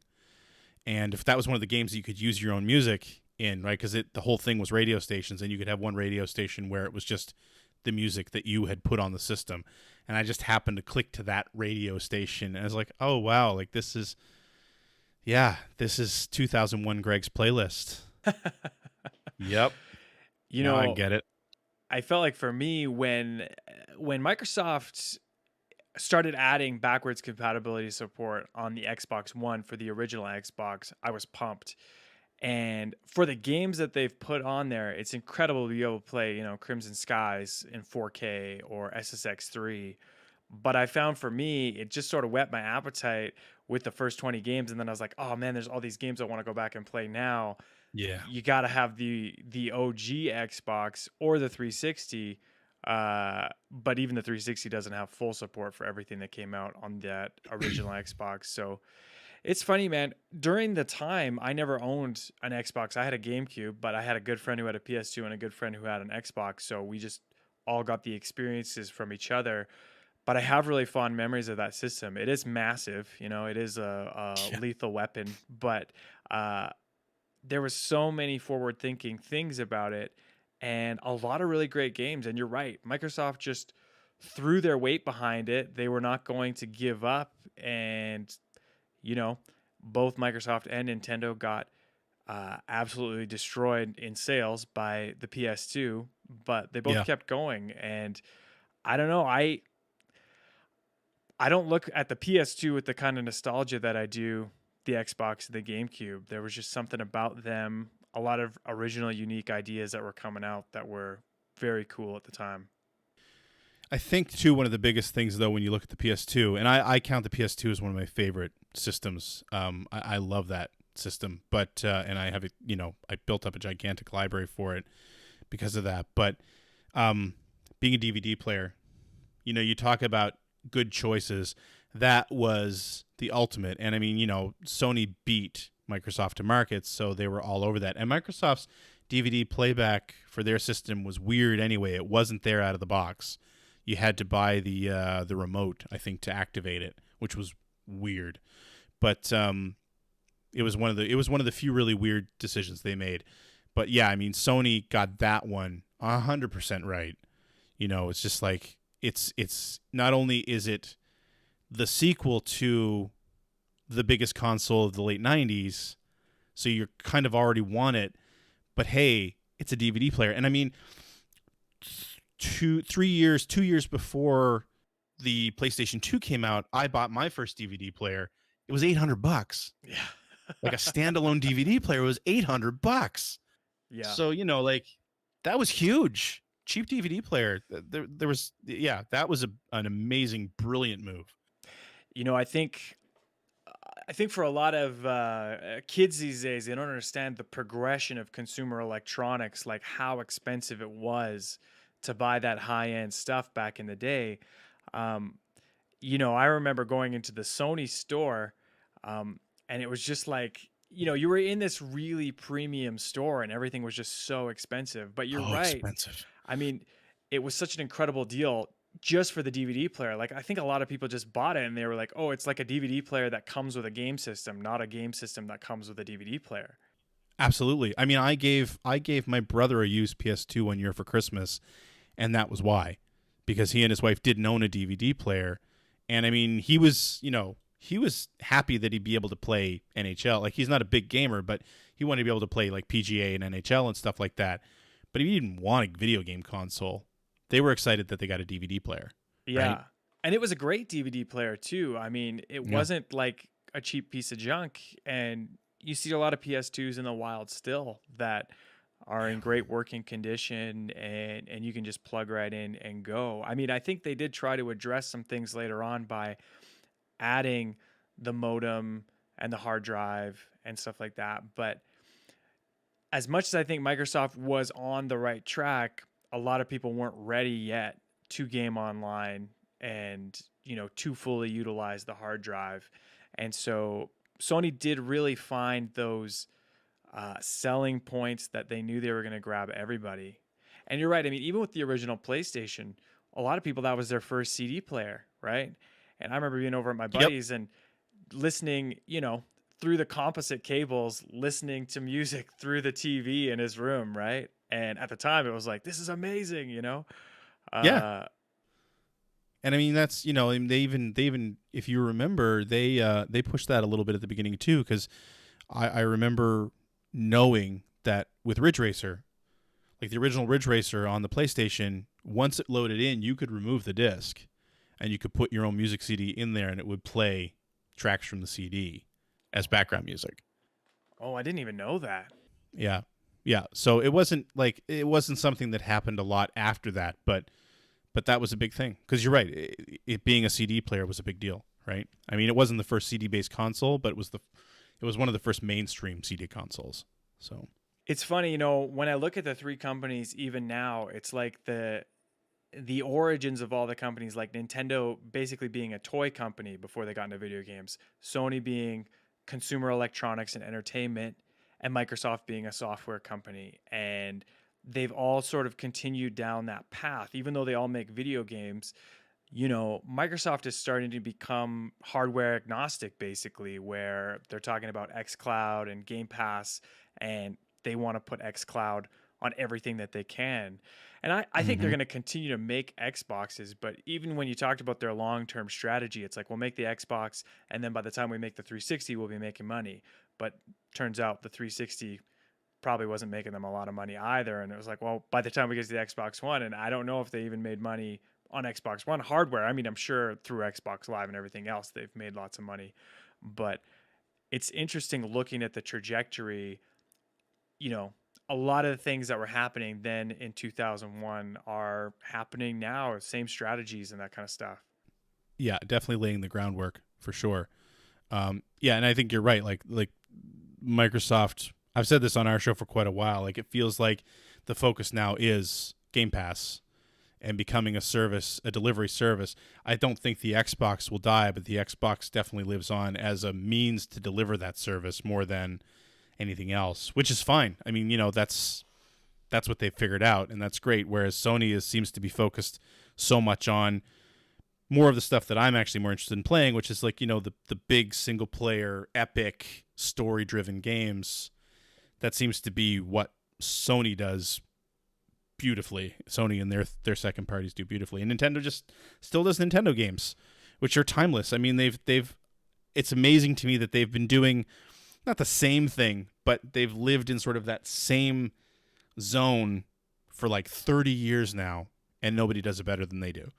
and if that was one of the games that you could use your own music in, right? Because the whole thing was radio stations, and you could have one radio station where it was just the music that you had put on the system. And I just happened to click to that radio station, and I was like, oh wow, like this is 2001 Greg's playlist. Yep. Now I get it. I felt like for me, when Microsoft started adding backwards compatibility support on the Xbox One for the original Xbox, I was pumped. And for the games that they've put on there, it's incredible to be able to play, Crimson Skies in 4K or SSX3. But I found for me, it just sort of whet my appetite with the first 20 games. And then I was like, oh man, there's all these games I want to go back and play now. Yeah. You got to have the OG Xbox or the 360. But even the 360 doesn't have full support for everything that came out on that original Xbox. So it's funny, man. During the time, I never owned an Xbox. I had a GameCube, but I had a good friend who had a PS2 and a good friend who had an Xbox. So we just all got the experiences from each other. But I have really fond memories of that system. It is massive, it is a lethal weapon. But there was so many forward-thinking things about it, and a lot of really great games. And you're right, Microsoft just threw their weight behind it. They were not going to give up, and both Microsoft and Nintendo got absolutely destroyed in sales by the PS2, but they both kept going. And I don't know, I don't look at the PS2 with the kind of nostalgia that I do the Xbox and the GameCube. There was just something about them, a lot of original, unique ideas that were coming out that were very cool at the time. I think, too, one of the biggest things, though, when you look at the PS2, and I count the PS2 as one of my favorite systems. I love that system, but and I have I built up a gigantic library for it because of that. But being a DVD player, you talk about good choices. That was the ultimate. And I mean, Sony beat Microsoft to market, so they were all over that. And Microsoft's DVD playback for their system was weird anyway. It wasn't there out of the box. You had to buy the remote, I think, to activate it, which was weird. But it was one of the few really weird decisions they made. But yeah, I mean, Sony got that one 100% right. It's just like it's not only is it the sequel to the biggest console of the late 90s, so you're kind of already want it, but hey, it's a DVD player. And I mean, 2 years before the PlayStation 2 came out, I bought my first DVD player. It was $800. Yeah. Like a standalone DVD player was $800. Yeah. So, like that was huge. Cheap DVD player. There was, that was an amazing, brilliant move. I think for a lot of kids these days, they don't understand the progression of consumer electronics, like how expensive it was to buy that high-end stuff back in the day. I remember going into the Sony store And it was just like, you were in this really premium store and everything was just so expensive. But you're Oh, right. expensive. I mean, it was such an incredible deal just for the DVD player. Like, I think a lot of people just bought it and they were like, oh, it's like a DVD player that comes with a game system, not a game system that comes with a DVD player. Absolutely. I mean, I gave my brother a used PS2 one year for Christmas, and that was why, because he and his wife didn't own a DVD player, and I mean, he was happy that he'd be able to play NHL. Like, he's not a big gamer, but he wanted to be able to play like PGA and NHL and stuff like that. But he didn't want a video game console. They were excited that they got a DVD player. Yeah. Right? And it was a great DVD player too. I mean, it Yeah. wasn't like a cheap piece of junk. And you see a lot of PS2s in the wild still that are in great working condition and you can just plug right in and go. I mean, I think they did try to address some things later on by adding the modem and the hard drive and stuff like that. But as much as I think Microsoft was on the right track, a lot of people weren't ready yet to game online and, to fully utilize the hard drive. And so Sony did really find those selling points that they knew they were going to grab everybody. And you're right. I mean, even with the original PlayStation, a lot of people, that was their first CD player, right? And I remember being over at my buddies and listening, through the composite cables, listening to music through the TV in his room, right? And at the time, it was like, this is amazing, Yeah. And I mean, that's, and they even if you remember, they pushed that a little bit at the beginning too, because I remember knowing that with Ridge Racer, like the original Ridge Racer on the PlayStation, once it loaded in, you could remove the disc and you could put your own music CD in there and it would play tracks from the CD as background music. Oh, I didn't even know that. Yeah. Yeah. So it wasn't something that happened a lot after that, but that was a big thing, because you're right. It being a CD player was a big deal, right? I mean, it wasn't the first CD-based console, but it was one of the first mainstream CD consoles. So it's funny, when I look at the three companies, even now, it's like the origins of all the companies, like Nintendo basically being a toy company before they got into video games, Sony being consumer electronics and entertainment, and Microsoft being a software company. And they've all sort of continued down that path, even though they all make video games. Microsoft is starting to become hardware agnostic, basically, where they're talking about xCloud and Game Pass, and they want to put xCloud on everything that they can. And I think they're going to continue to make Xboxes, but even when you talked about their long-term strategy, it's like, we'll make the Xbox, and then by the time we make the 360, we'll be making money. But turns out the 360 probably wasn't making them a lot of money either. And it was like, well, by the time we get to the Xbox One, and I don't know if they even made money on Xbox One hardware. I mean, I'm sure through Xbox Live and everything else, they've made lots of money. But it's interesting looking at the trajectory. A lot of the things that were happening then in 2001 are happening now, same strategies and that kind of stuff. Yeah, definitely laying the groundwork for sure. Yeah, and I think you're right. Like Microsoft, I've said this on our show for quite a while. Like, it feels like the focus now is Game Pass and becoming a service, a delivery service. I don't think the Xbox will die, but the Xbox definitely lives on as a means to deliver that service more than anything else, which is fine. I mean, that's what they've figured out, and that's great. Whereas Sony seems to be focused so much on more of the stuff that I'm actually more interested in playing, which is like, the big single player, epic, story driven games. That seems to be what Sony does beautifully. Sony and their second parties do beautifully, and Nintendo just still does Nintendo games, which are timeless. I mean, they've it's amazing to me that they've been doing not the same thing, but they've lived in sort of that same zone for like 30 years now, and nobody does it better than they do.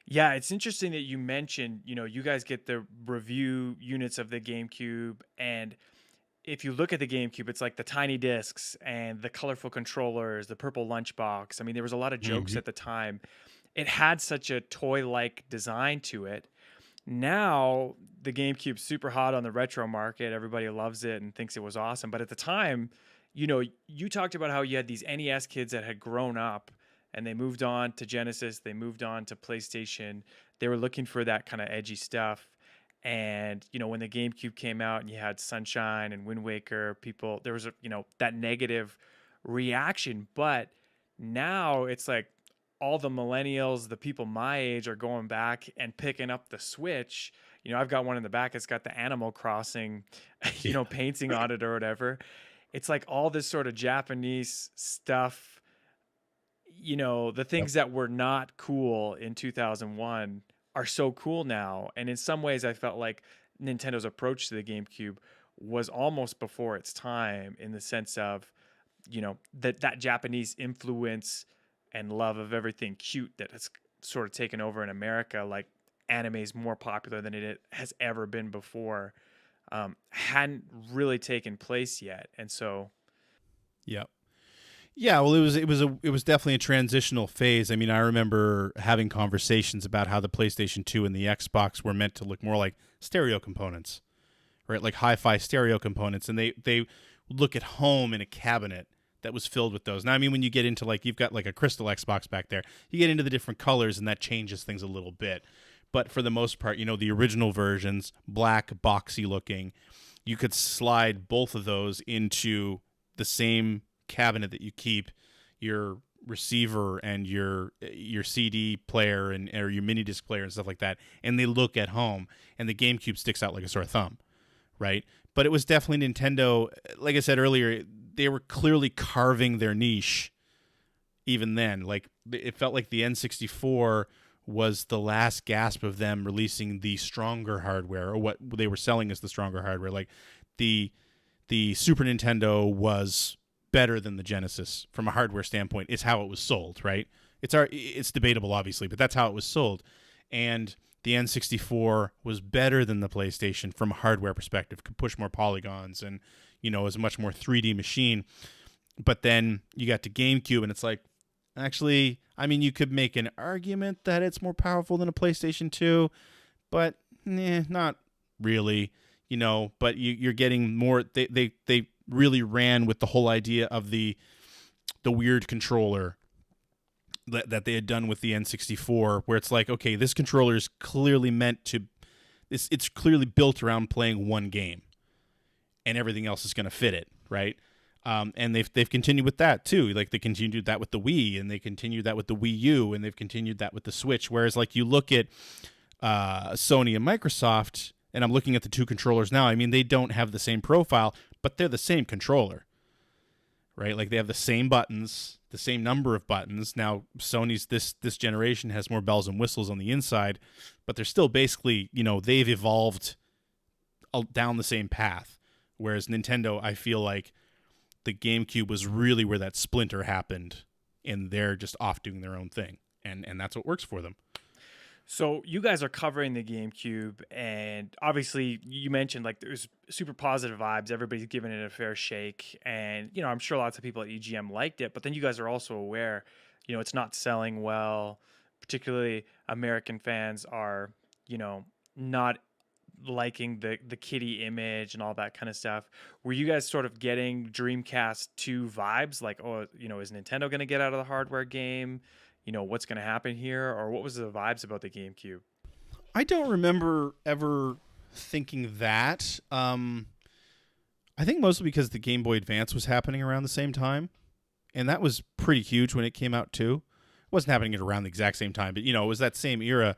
Yeah, it's interesting that you mentioned, you guys get the review units of the GameCube, and if you look at the GameCube, it's like the tiny discs and the colorful controllers, the purple lunchbox. I mean, there was a lot of jokes at the time. It had such a toy-like design to it. Now, the GameCube's super hot on the retro market. Everybody loves it and thinks it was awesome. But at the time, you talked about how you had these NES kids that had grown up and they moved on to Genesis. They moved on to PlayStation. They were looking for that kind of edgy stuff. And, when the GameCube came out and you had Sunshine and Wind Waker, there was, that negative reaction. But now it's like all the millennials, the people my age, are going back and picking up the Switch. I've got one in the back. It's got the Animal Crossing, painting on it or whatever. It's like all this sort of Japanese stuff, the things that were not cool in 2001 are so cool now. And in some ways, I felt like Nintendo's approach to the GameCube was almost before its time, in the sense of, that Japanese influence and love of everything cute that has sort of taken over in America. Like, anime is more popular than it has ever been before. Hadn't really taken place yet. And so, yeah. Yeah, well, it was definitely a transitional phase. I mean, I remember having conversations about how the PlayStation 2 and the Xbox were meant to look more like stereo components, right? Like hi-fi stereo components, and they look at home in a cabinet that was filled with those. Now, I mean, when you get into, like, you've got like a crystal Xbox back there, you get into the different colors, and that changes things a little bit. But for the most part, the original versions, black, boxy looking, you could slide both of those into the same cabinet that you keep your receiver and your CD player or your mini disc player and stuff like that, and they look at home, and the GameCube sticks out like a sore thumb, right? But it was definitely Nintendo. Like I said earlier, they were clearly carving their niche even then. Like, it felt like the N64 was the last gasp of them releasing the stronger hardware, or what they were selling as the stronger hardware. Like, the Super Nintendo was better than the Genesis from a hardware standpoint. It's how it was sold, right? It's debatable, obviously, but that's how it was sold. And the N64 was better than the PlayStation from a hardware perspective, could push more polygons, and was a much more 3D machine. But then you got to GameCube, and it's like, actually, I mean, you could make an argument that it's more powerful than a PlayStation 2, but not really. But you're getting more. They really ran with the whole idea of the weird controller that they had done with the N64, where it's like, okay, this controller is clearly meant to, it's clearly built around playing one game, and everything else is going to fit it, right? And they've continued with that too. Like, they continued that with the Wii, and they continued that with the Wii U, and they've continued that with the Switch. Whereas, like, you look at Sony and Microsoft, and I'm looking at the two controllers now. I mean, they don't have the same profile, but they're the same controller, right? Like, they have the same buttons, the same number of buttons. Now, Sony's this generation has more bells and whistles on the inside, but they're still basically, they've evolved down the same path. Whereas Nintendo, I feel like the GameCube was really where that splinter happened, and they're just off doing their own thing, and that's what works for them. So you guys are covering the GameCube, and obviously you mentioned, like, there's super positive vibes. Everybody's giving it a fair shake, and I'm sure lots of people at EGM liked it. But then you guys are also aware, it's not selling well. Particularly American fans are, not liking the kitty image and all that kind of stuff. Were you guys sort of getting Dreamcast 2 vibes? Like, oh, is Nintendo going to get out of the hardware game? What's going to happen here? Or what was the vibes about the GameCube? I don't remember ever thinking that. I think mostly because the Game Boy Advance was happening around the same time, and that was pretty huge when it came out too. It wasn't happening at around the exact same time, but it was that same era,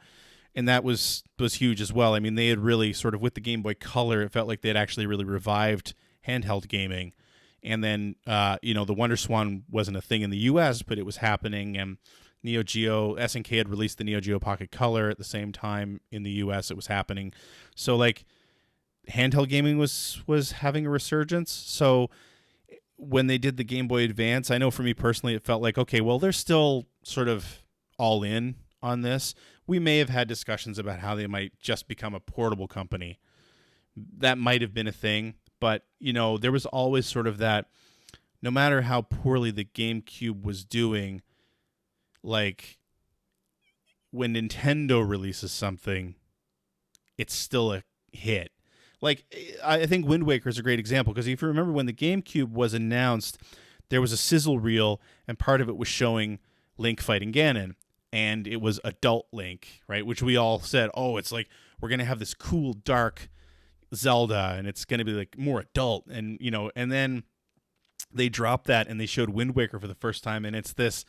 and that was huge as well. I mean, they had really sort of, with the Game Boy Color, it felt like they had actually really revived handheld gaming. And then the WonderSwan wasn't a thing in the US, but it was happening, and Neo Geo, SNK had released the Neo Geo Pocket Color at the same time in the US. It was happening. So, like, handheld gaming was having a resurgence. So when they did the Game Boy Advance, I know for me personally, it felt like, okay, well, they're still sort of all in on this. We may have had discussions about how they might just become a portable company. That might have been a thing, but, there was always sort of that, no matter how poorly the GameCube was doing, like, when Nintendo releases something, it's still a hit. Like, I think Wind Waker is a great example, because if you remember when the GameCube was announced, there was a sizzle reel, and part of it was showing Link fighting Ganon. and it was adult Link, right? Which we all said, oh, it's like we're gonna have this cool dark Zelda, and it's gonna be like more adult, and and then they dropped that and they showed Wind Waker for the first time, and it's this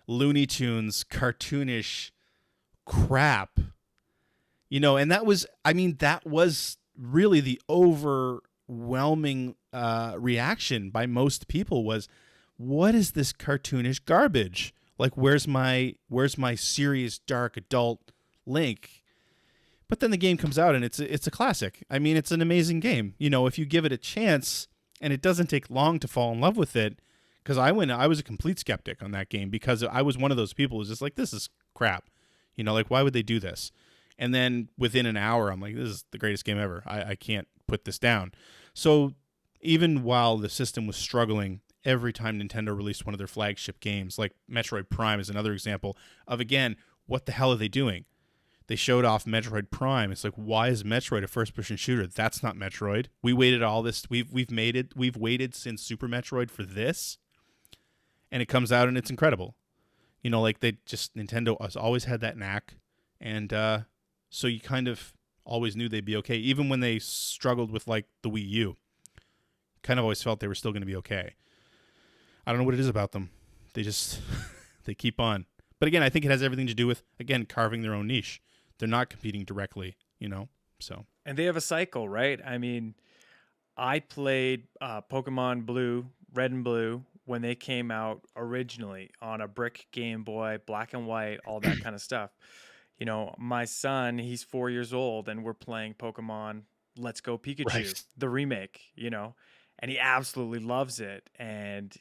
Looney Tunes cartoonish crap, and that was really the overwhelming reaction by most people was, what is this cartoonish garbage? Like, where's my serious dark adult Link? But then the game comes out and it's a classic. I mean, it's an amazing game. If you give it a chance, and it doesn't take long to fall in love with it, because I was a complete skeptic on that game, because I was one of those people who's just like, this is crap. Like, why would they do this? And then within an hour, I'm like, this is the greatest game ever. I can't put this down. So even while the system was struggling, every time Nintendo released one of their flagship games, like Metroid Prime is another example of, again, what the hell are they doing? They showed off Metroid Prime. It's like, why is Metroid a first-person shooter? That's not Metroid. We waited all this. We've waited since Super Metroid for this, and it comes out and it's incredible. Nintendo has always had that knack, and so you kind of always knew they'd be okay, even when they struggled with like the Wii U. Kind of always felt they were still going to be okay. I don't know what it is about them. They just they keep on. But again, I think it has everything to do with, again, carving their own niche. They're not competing directly, so. And they have a cycle, right? I mean, I played Pokemon Blue, Red and Blue, when they came out originally on a brick Game Boy, black and white, all that kind of stuff. My son, he's 4 years old, and we're playing Pokemon Let's Go Pikachu, Right. the remake, and he absolutely loves it. And,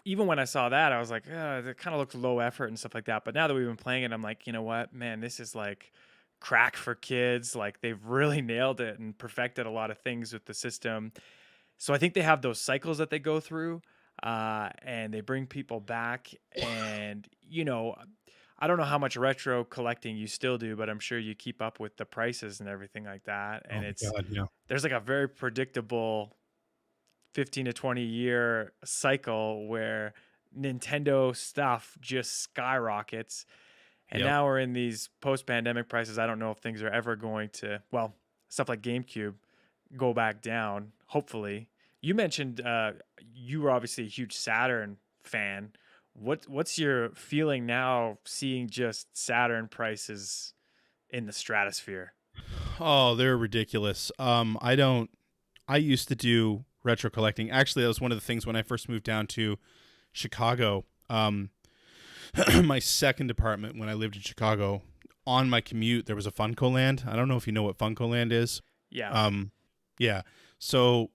even when I saw that, I was like, it kind of looked low effort and stuff like that. But now that we've been playing it, I'm like, you know what, man, this is like crack for kids. Like, they've really nailed it and perfected a lot of things with the system. So I think they have those cycles that they go through, and they bring people back. And, I don't know how much retro collecting you still do, but I'm sure you keep up with the prices and everything like that. And there's like a very predictable 15 to 20 year cycle where Nintendo stuff just skyrockets. And now we're in these post-pandemic prices. I don't know if things are ever going to, stuff like GameCube, go back down, hopefully. You mentioned you were obviously a huge Saturn fan. What's your feeling now seeing just Saturn prices in the stratosphere? Oh, they're ridiculous. I used to do retro collecting. Actually, that was one of the things when I first moved down to Chicago. My second apartment when I lived in Chicago, on my commute, there was a Funko Land. I don't know if you know what Funko Land is. Yeah. Yeah. So,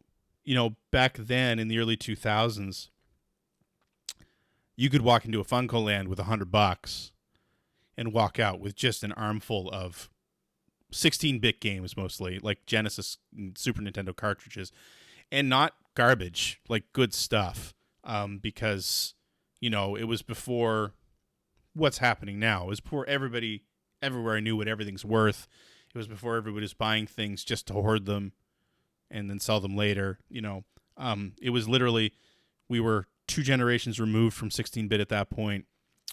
back then in the early 2000s, you could walk into a Funko Land with $100 and walk out with just an armful of 16-bit games, mostly like Genesis and Super Nintendo cartridges, and not garbage, like good stuff. Because, it was before what's happening now. It was before everybody everywhere knew what everything's worth. It was before everybody was buying things just to hoard them and then sell them later. It was literally, we were 2 generations removed from 16-bit at that point,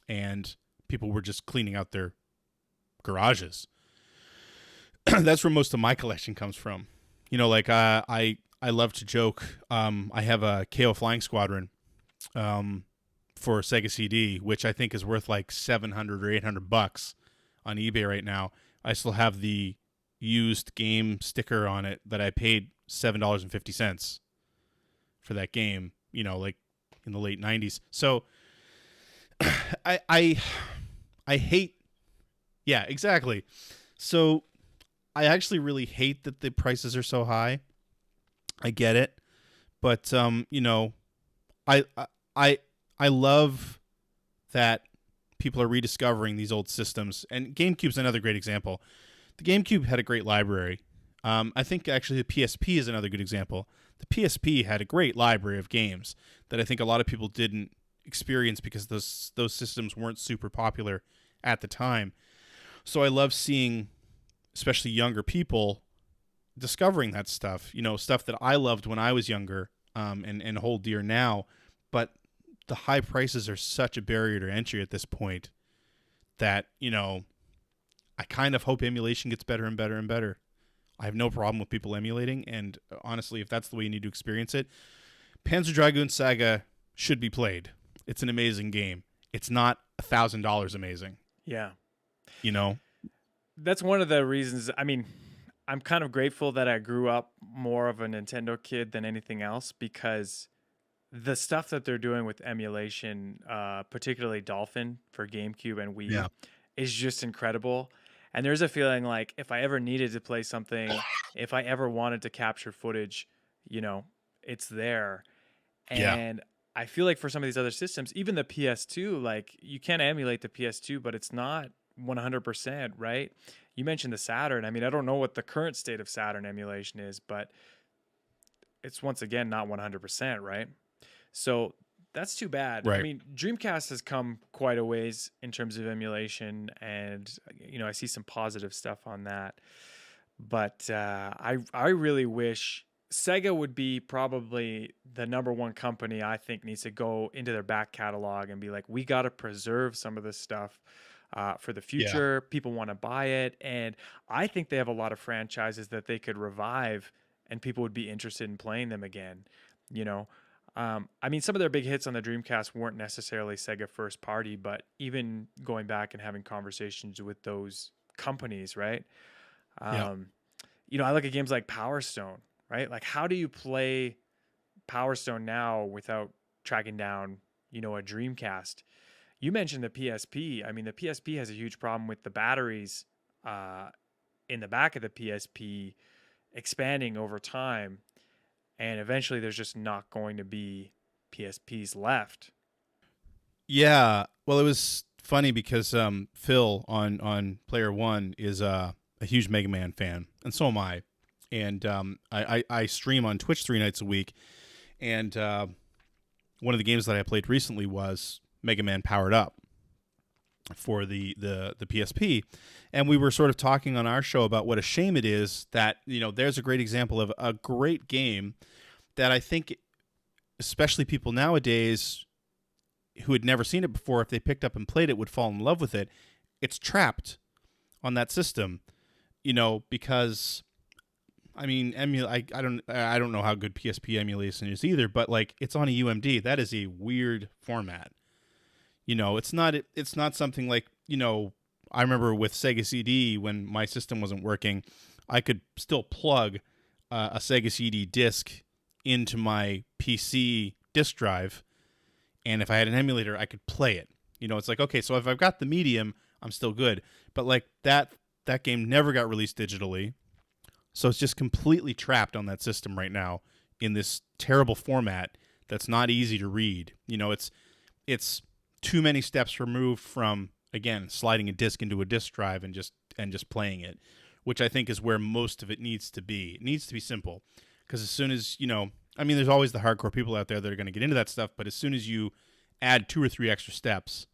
and people were just cleaning out their garages. That's where most of my collection comes from. I love to joke. I have a KO Flying Squadron for Sega CD, which I think is worth like $700 or $800 on eBay right now. I still have the used game sticker on it that I paid $7.50 for that game, like in the late 90s. So I hate, yeah, exactly. So I actually really hate that the prices are so high. I get it, but I love that people are rediscovering these old systems, and GameCube's another great example. The GameCube had a great library. I think actually the PSP is another good example. The PSP had a great library of games that I think a lot of people didn't experience because those systems weren't super popular at the time. So I love seeing, especially younger people, discovering that stuff, stuff that I loved when I was younger, and hold dear now. But the high prices are such a barrier to entry at this point that, I kind of hope emulation gets better and better and better. I have no problem with people emulating, and honestly, if that's the way you need to experience it, Panzer Dragoon Saga should be played. It's an amazing game. It's not $1,000 amazing. Yeah. That's one of the reasons. I mean, I'm kind of grateful that I grew up more of a Nintendo kid than anything else, because the stuff that they're doing with emulation, particularly Dolphin for GameCube and Wii, is just incredible. And there's a feeling like if I ever needed to play something, if I ever wanted to capture footage, it's there. And I feel like for some of these other systems, even the PS2, like you can emulate the PS2, but it's not 100%, right? You mentioned the Saturn. I mean, I don't know what the current state of Saturn emulation is, but it's once again not 100%, right? So that's too bad. Right. I mean, Dreamcast has come quite a ways in terms of emulation, and I see some positive stuff on that. But I really wish Sega would be probably the number one company I think needs to go into their back catalog and be like, we got to preserve some of this stuff for the future. People want to buy it, and I think they have a lot of franchises that they could revive, and people would be interested in playing them again. I mean, some of their big hits on the Dreamcast weren't necessarily Sega first party, but even going back and having conversations with those companies, right? I look at games like Power Stone, right? Like, how do you play Power Stone now without tracking down, a Dreamcast? You mentioned the PSP. I mean, the PSP has a huge problem with the batteries in the back of the PSP expanding over time. And eventually there's just not going to be PSPs left. Yeah. Well, it was funny because Phil on Player One is a huge Mega Man fan, and so am I. And I stream on Twitch 3 nights a week. And one of the games that I played recently was Mega Man Powered Up for the PSP. And we were sort of talking on our show about what a shame it is that, there's a great example of a great game that I think, especially people nowadays who had never seen it before, if they picked up and played it, would fall in love with it. It's trapped on that system, because I mean, I don't know how good PSP emulation is either, but like it's on a UMD. That is a weird format. It's not something like, I remember with Sega CD when my system wasn't working, I could still plug a Sega CD disc into my PC disk drive, and if I had an emulator, I could play it. It's like, okay, so if I've got the medium, I'm still good. But like that game never got released digitally, so it's just completely trapped on that system right now in this terrible format that's not easy to read. It's too many steps removed from, again, sliding a disc into a disc drive and just playing it, which I think is where most of it needs to be. It needs to be simple, because as soon as, there's always the hardcore people out there that are going to get into that stuff, but as soon as you add 2 or 3 extra steps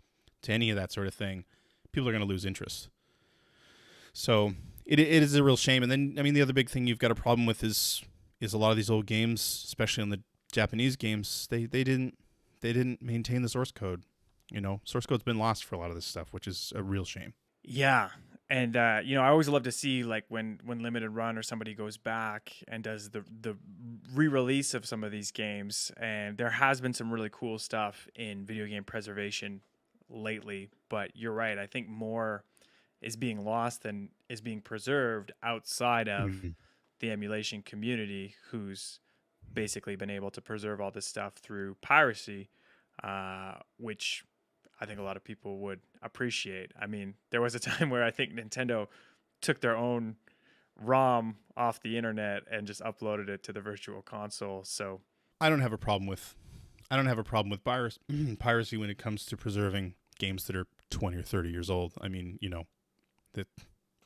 to any of that sort of thing, people are going to lose interest. So it is a real shame. And then, the other big thing you've got a problem with is a lot of these old games, especially on the Japanese games, they didn't maintain the source code. Source code's been lost for a lot of this stuff, which is a real shame. Yeah. And, I always love to see, like, when Limited Run or somebody goes back and does the re-release of some of these games. And there has been some really cool stuff in video game preservation lately. But you're right. I think more is being lost than is being preserved outside of the emulation community, who's basically been able to preserve all this stuff through piracy, which I think a lot of people would appreciate. I mean, there was a time where I think Nintendo took their own ROM off the internet and just uploaded it to the Virtual Console. So I don't have a problem with piracy when it comes to preserving games that are 20 or 30 years old. I mean, that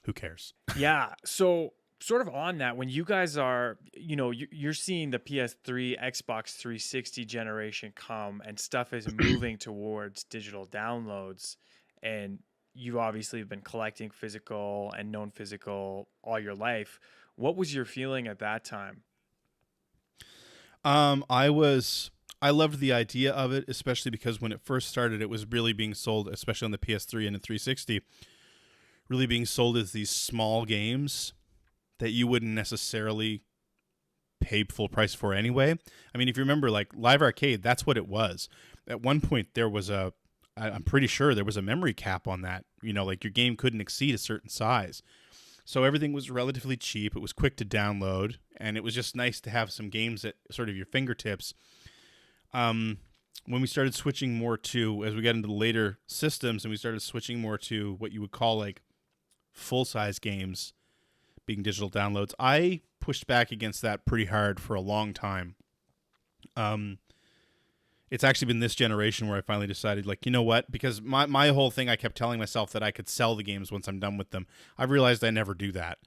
who cares? Yeah. So sort of on that, when you guys are, you're seeing the PS3, Xbox 360 generation come, and stuff is moving towards digital downloads, and you obviously have been collecting physical and known physical all your life. What was your feeling at that time? I was I loved the idea of it, especially because when it first started, it was really being sold, especially on the PS3 and the 360, really being sold as these small games that you wouldn't necessarily pay full price for anyway. I mean, if you remember, like Live Arcade, that's what it was. At one point, I'm pretty sure there was a memory cap on that. You know, like your game couldn't exceed a certain size. So everything was relatively cheap. It was quick to download, and it was just nice to have some games at sort of your fingertips. When we started switching more to, as we got into the later systems, and we started switching more to what you would call like full-size games being digital downloads, I pushed back against that pretty hard for a long time. It's actually been this generation where I finally decided, like, you know what? Because my whole thing, I kept telling myself that I could sell the games once I'm done with them. I've realized I never do that.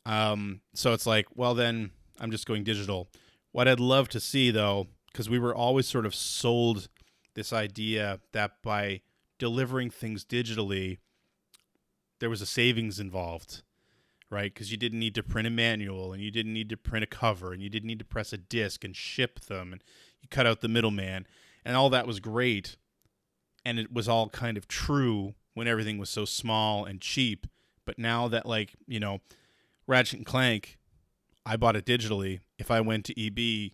So it's like, well, then I'm just going digital. What I'd love to see, though, because we were always sort of sold this idea that by delivering things digitally, there was a savings involved, right? Because you didn't need to print a manual, and you didn't need to print a cover, and you didn't need to press a disc and ship them, and you cut out the middleman, and all that was great, and it was all kind of true when everything was so small and cheap. But now that, like, you know, Ratchet and Clank, I bought it digitally. If I went to EB,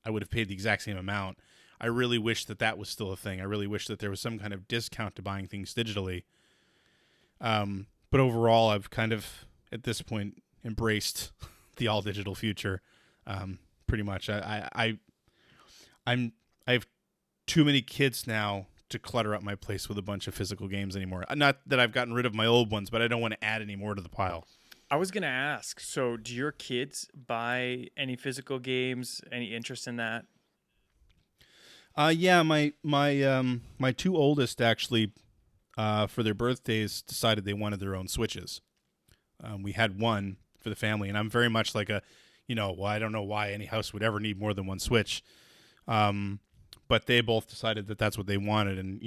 I would have paid the exact same amount. I really wish that that was still a thing. I really wish that there was some kind of discount to buying things digitally. But overall, I've kind of, at this point, embraced the all digital future. Pretty much. I have too many kids now to clutter up my place with a bunch of physical games anymore. Not that I've gotten rid of my old ones, but I don't want to add any more to the pile. I was going to ask, so do your kids buy any physical games? Any interest in that? Yeah, my two oldest actually, for their birthdays, decided they wanted their own Switches. We had one for the family, and I'm very much like well, I don't know why any house would ever need more than one Switch. But they both decided that that's what they wanted. And,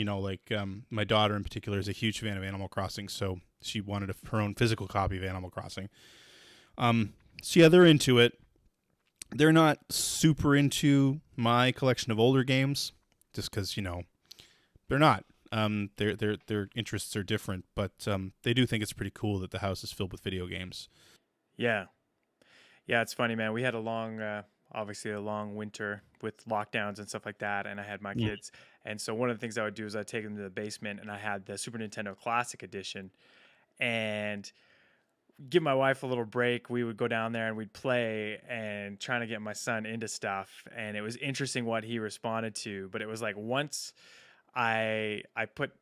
my daughter in particular is a huge fan of Animal Crossing, so she wanted her own physical copy of Animal Crossing. So yeah, they're into it. They're not super into my collection of older games, just because, they're not. Their interests are different, but they do think it's pretty cool that the house is filled with video games. Yeah. Yeah, it's funny, man. We had obviously a long winter with lockdowns and stuff like that, and I had my kids. And so one of the things I would do is I'd take them to the basement, and I had the Super Nintendo Classic Edition, and give my wife a little break. We would go down there and we'd play, and trying to get my son into stuff. And it was interesting what he responded to, but it was like once I put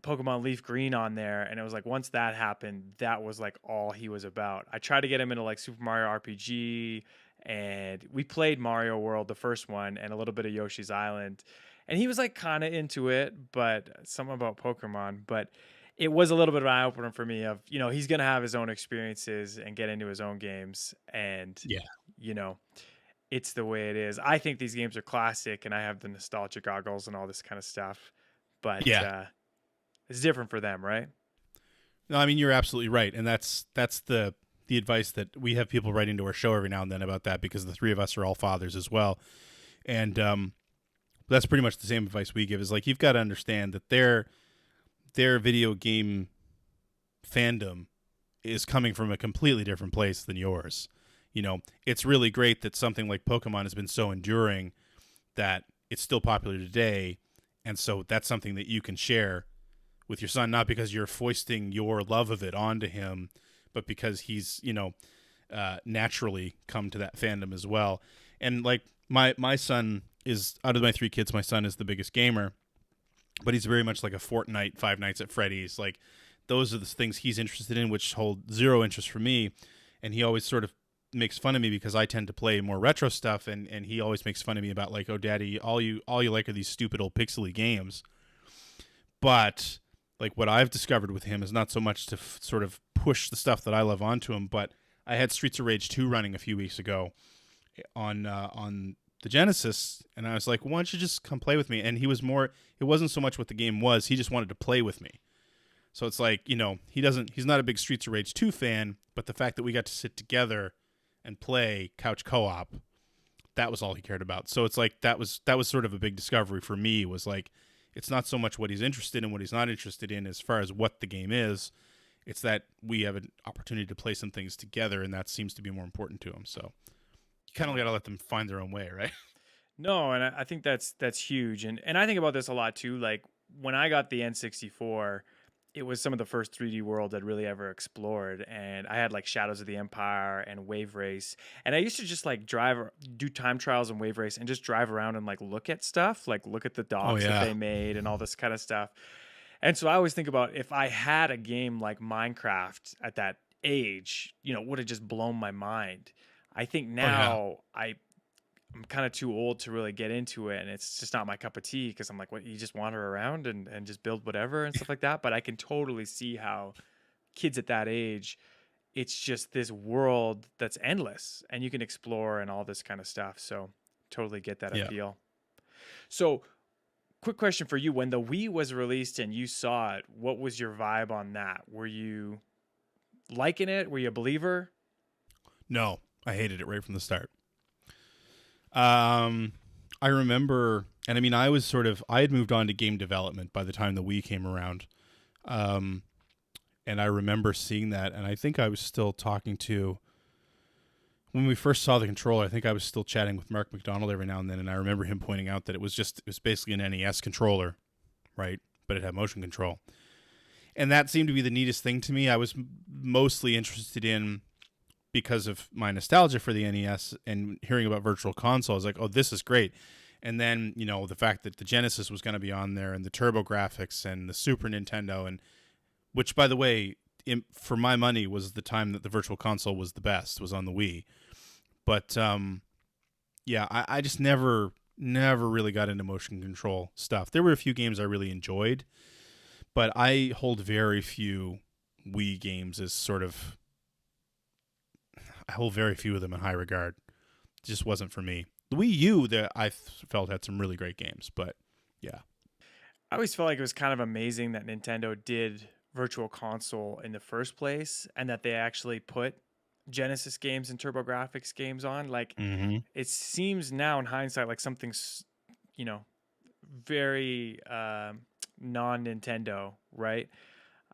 Pokemon Leaf Green on there, and it was like once that happened, that was like all he was about. I tried to get him into like Super Mario RPG, and we played Mario World, the first one, and a little bit of Yoshi's Island, and he was like kind of into it, but something about Pokemon. But it was a little bit of an eye-opener for me of, he's going to have his own experiences and get into his own games, and it's the way it is. I think these games are classic, and I have the nostalgia goggles and all this kind of stuff, but it's different for them, right? No, I mean, you're absolutely right. And that's the advice that we have people write into our show every now and then about that, because the three of us are all fathers as well. And that's pretty much the same advice we give, is like, you've got to understand that their video game fandom is coming from a completely different place than yours. It's really great that something like Pokemon has been so enduring that it's still popular today. And so that's something that you can share with your son, not because you're foisting your love of it onto him, but because he's, naturally come to that fandom as well. And like my son is, out of my three kids, my son is the biggest gamer, but he's very much like a Fortnite, Five Nights at Freddy's. Like, those are the things he's interested in, which hold zero interest for me. And he always sort of makes fun of me because I tend to play more retro stuff, and he always makes fun of me about like, oh, Daddy, all you like are these stupid old pixely games. But like, what I've discovered with him is not so much to sort of push the stuff that I love onto him, but I had Streets of Rage 2 running a few weeks ago on the Genesis, and I was like, why don't you just come play with me? And it wasn't so much what the game was, he just wanted to play with me. So it's like, he's not a big Streets of Rage 2 fan, but the fact that we got to sit together and play couch co-op, that was all he cared about. So it's like that was sort of a big discovery for me, was like, it's not so much what he's interested in, what he's not interested in as far as what the game is. It's that we have an opportunity to play some things together, and that seems to be more important to him. So you kind of got to let them find their own way, right? No, and I think that's huge. And I think about this a lot too. Like when I got the N64, it was some of the first 3D world I'd really ever explored. And I had like Shadows of the Empire and Wave Race. And I used to just like do time trials and Wave Race and just drive around and like look at stuff, like look at the docks that they made and all this kind of stuff. And so I always think about, if I had a game like Minecraft at that age, you know, it would have just blown my mind. I think now I'm kind of too old to really get into it, and it's just not my cup of tea, because I'm like, what, you just wander around and just build whatever and stuff like that. But I can totally see how kids at that age, it's just this world that's endless and you can explore and all this kind of stuff. So totally get that appeal. So quick question for you. When the Wii was released and you saw it, what was your vibe on that? Were you liking it? Were you a believer? No, I hated it right from the start. I remember, and I mean, I had moved on to game development by the time the Wii came around. And I remember seeing that, and I think I was still talking to, when we first saw the controller, I think I was still chatting with Mark McDonald every now and then, and I remember him pointing out that it was basically an NES controller, right? But it had motion control. And that seemed to be the neatest thing to me. I was mostly interested in, because of my nostalgia for the NES and hearing about Virtual Console, I was like, oh, this is great. And then, you know, the fact that the Genesis was going to be on there, and the Turbo Graphics and the Super Nintendo, and which, by the way, for my money, was the time that the Virtual Console was the best, was on the Wii. But I just never really got into motion control stuff. There were a few games I really enjoyed, but I hold very few Wii games as sort of, I hold very few of them in high regard. It just wasn't for me. The Wii U, that I felt had some really great games, but yeah. I always felt like it was kind of amazing that Nintendo did Virtual Console in the first place, and that they actually put Genesis games and TurboGrafx games on. Like, it seems now in hindsight like something's, you know, very non-Nintendo, right?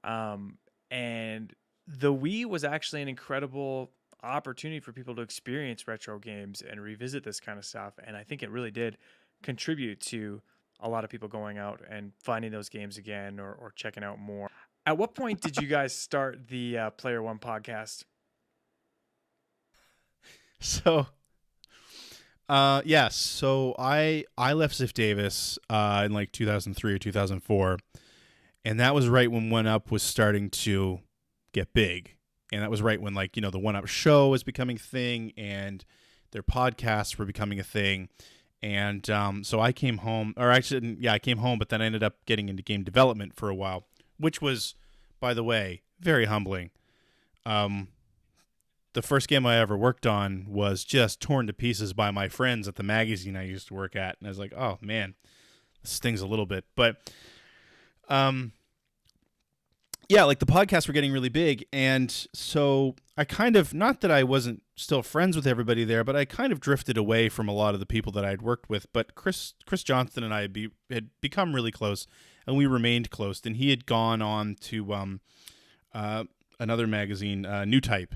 And the Wii was actually an incredible opportunity for people to experience retro games and revisit this kind of stuff. And I think it really did contribute to a lot of people going out and finding those games again, or checking out more. At what point did you guys start the Player One podcast? So, so I left Ziff Davis in like 2003 or 2004, and that was right when One Up was starting to get big. And that was right when, like, you know, the One Up show was becoming a thing, and their podcasts were becoming a thing. And so I came home, or actually, I came home, but then I ended up getting into game development for a while, which was, by the way, very humbling. The first game I ever worked on was just torn to pieces by my friends at the magazine I used to work at. And I was like, oh, man, this stings a little bit. But like the podcasts were getting really big, and so I kind of, not that I wasn't still friends with everybody there, but I kind of drifted away from a lot of the people that I'd worked with. But Chris Johnston and I had become really close, and we remained close. And he had gone on to another magazine, New Type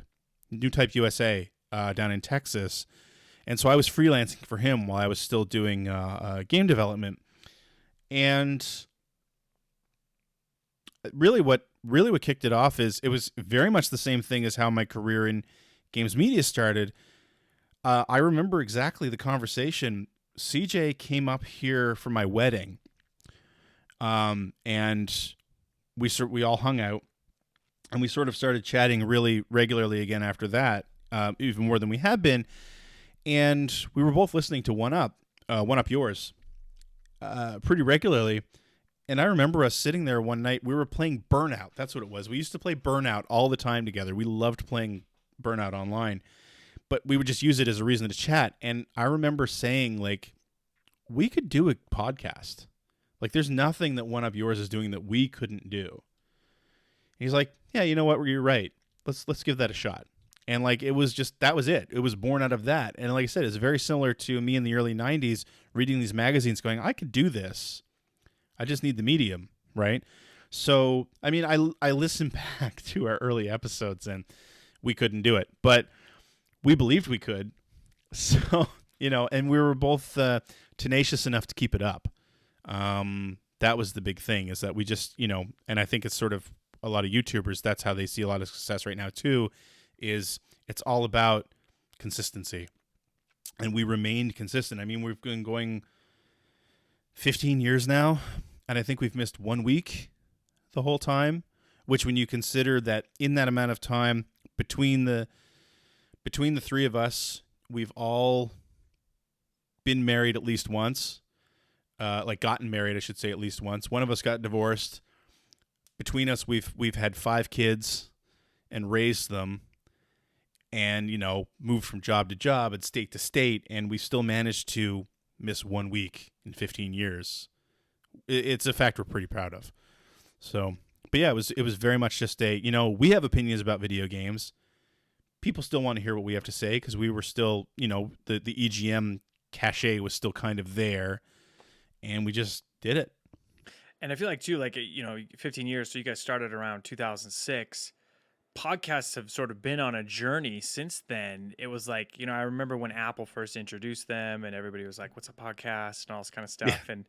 USA, down in Texas, and so I was freelancing for him while I was still doing game development. And really what kicked it off is, it was very much the same thing as how my career in games media started. I remember exactly the conversation. CJ came up here for my wedding, and we all hung out, and we sort of started chatting really regularly again after that, even more than we had been. And we were both listening to One Up Yours, pretty regularly. And I remember us sitting there one night, we were playing Burnout. That's what it was. We used to play Burnout all the time together. We loved playing Burnout online, but we would just use it as a reason to chat. And I remember saying, like, we could do a podcast. Like, there's nothing that One Up Yours is doing that we couldn't do. He's like, yeah, you know what? You're right. Let's give that a shot. And like it was just that was it. It was born out of that. And like I said, it's very similar to me in the early 90s reading these magazines going, I could do this. I just need the medium, right? So, I mean, I listened back to our early episodes and we couldn't do it, but we believed we could. So, and we were both tenacious enough to keep it up. That was the big thing, is that we just, and I think it's sort of a lot of YouTubers, that's how they see a lot of success right now too, is it's all about consistency. And we remained consistent. I mean, we've been going 15 years now, and I think we've missed 1 week the whole time, which when you consider that in that amount of time between the three of us, we've all been married at least once, gotten married, I should say, at least once. One of us got divorced. Between us, we've had 5 kids and raised them, and moved from job to job and state to state, and we still managed to miss 1 week in 15 years. It's a fact we're pretty proud of. So, but yeah, it was very much just we have opinions about video games. People still want to hear what we have to say because we were still, the EGM cachet was still kind of there, and we just did it. And I feel like too, 15 years. So you guys started around 2006. Podcasts have sort of been on a journey since then. It was like, I remember when Apple first introduced them and everybody was like, what's a podcast and all this kind of stuff. Yeah. And,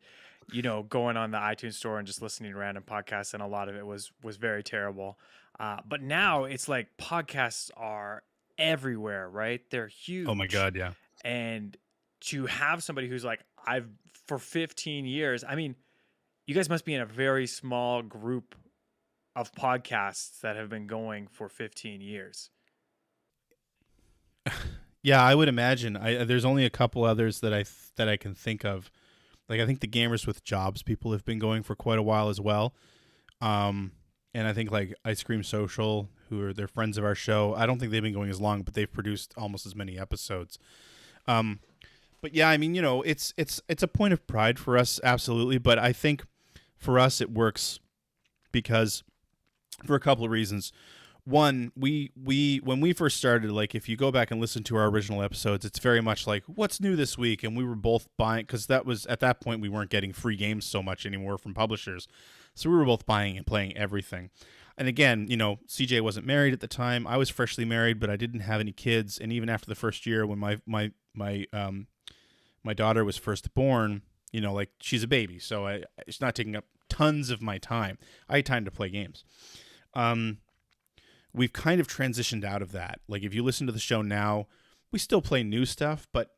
going on the iTunes store and just listening to random podcasts. And a lot of it was very terrible. But now it's like podcasts are everywhere, right? They're huge. Oh my God. Yeah. And to have somebody who's like, for 15 years, I mean, you guys must be in a very small group of podcasts that have been going for 15 years. Yeah, I would imagine. There's only a couple others that I can think of. Like I think the Gamers with Jobs people have been going for quite a while as well. And I think like Ice Cream Social, they're friends of our show. I don't think they've been going as long, but they've produced almost as many episodes. But yeah, I mean, it's a point of pride for us, absolutely. But I think for us it works because for a couple of reasons. One, we when we first started, like if you go back and listen to our original episodes, it's very much like what's new this week, and we were both buying, because that was at that point we weren't getting free games so much anymore from publishers, so we were both buying and playing everything. And again, CJ wasn't married at the time. I was freshly married, but I didn't have any kids. And even after the first year, when my daughter was first born, like she's a baby, so it's not taking up tons of my time. I had time to play games. We've kind of transitioned out of that. Like if you listen to the show now, we still play new stuff, but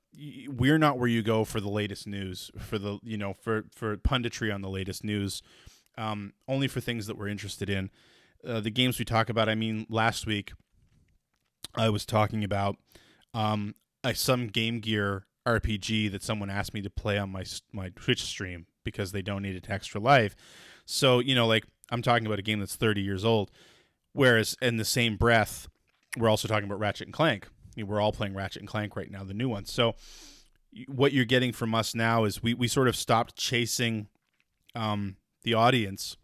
we're not where you go for the latest news, for the for punditry on the latest news. Only for things that we're interested in. The games we talk about. I mean, last week I was talking about some Game Gear RPG that someone asked me to play on my Twitch stream because they donated to Extra Life. So, like I'm talking about a game that's 30 years old, whereas in the same breath, we're also talking about Ratchet and Clank. We're all playing Ratchet and Clank right now, the new one. So what you're getting from us now is we sort of stopped chasing the audience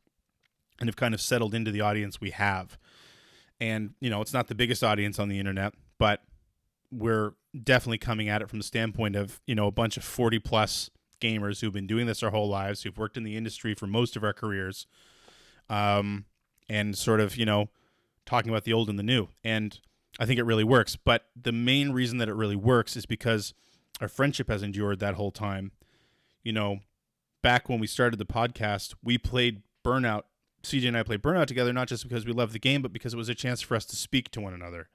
and have kind of settled into the audience we have. And, it's not the biggest audience on the internet, but we're definitely coming at it from the standpoint of, a bunch of 40 plus gamers who've been doing this our whole lives, who've worked in the industry for most of our careers, and sort of, talking about the old and the new. And I think it really works. But the main reason that it really works is because our friendship has endured that whole time. Back when we started the podcast, we played Burnout. CJ and I played Burnout together, not just because we loved the game, but because it was a chance for us to speak to one another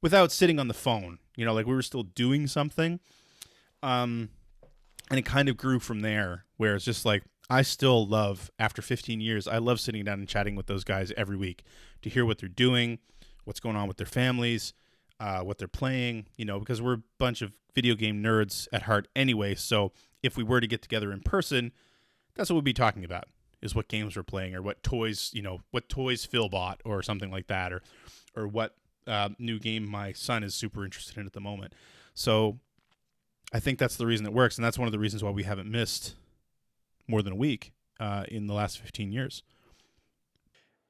without sitting on the phone. Like we were still doing something. And it kind of grew from there, where it's just like, I still love, after 15 years, I love sitting down and chatting with those guys every week to hear what they're doing, what's going on with their families, what they're playing, because we're a bunch of video game nerds at heart anyway. So if we were to get together in person, that's what we'd be talking about, is what games we're playing, or what toys Phil bought, or something like that, or what new game my son is super interested in at the moment. So I think that's the reason it works, and that's one of the reasons why we haven't missed more than a week in the last 15 years.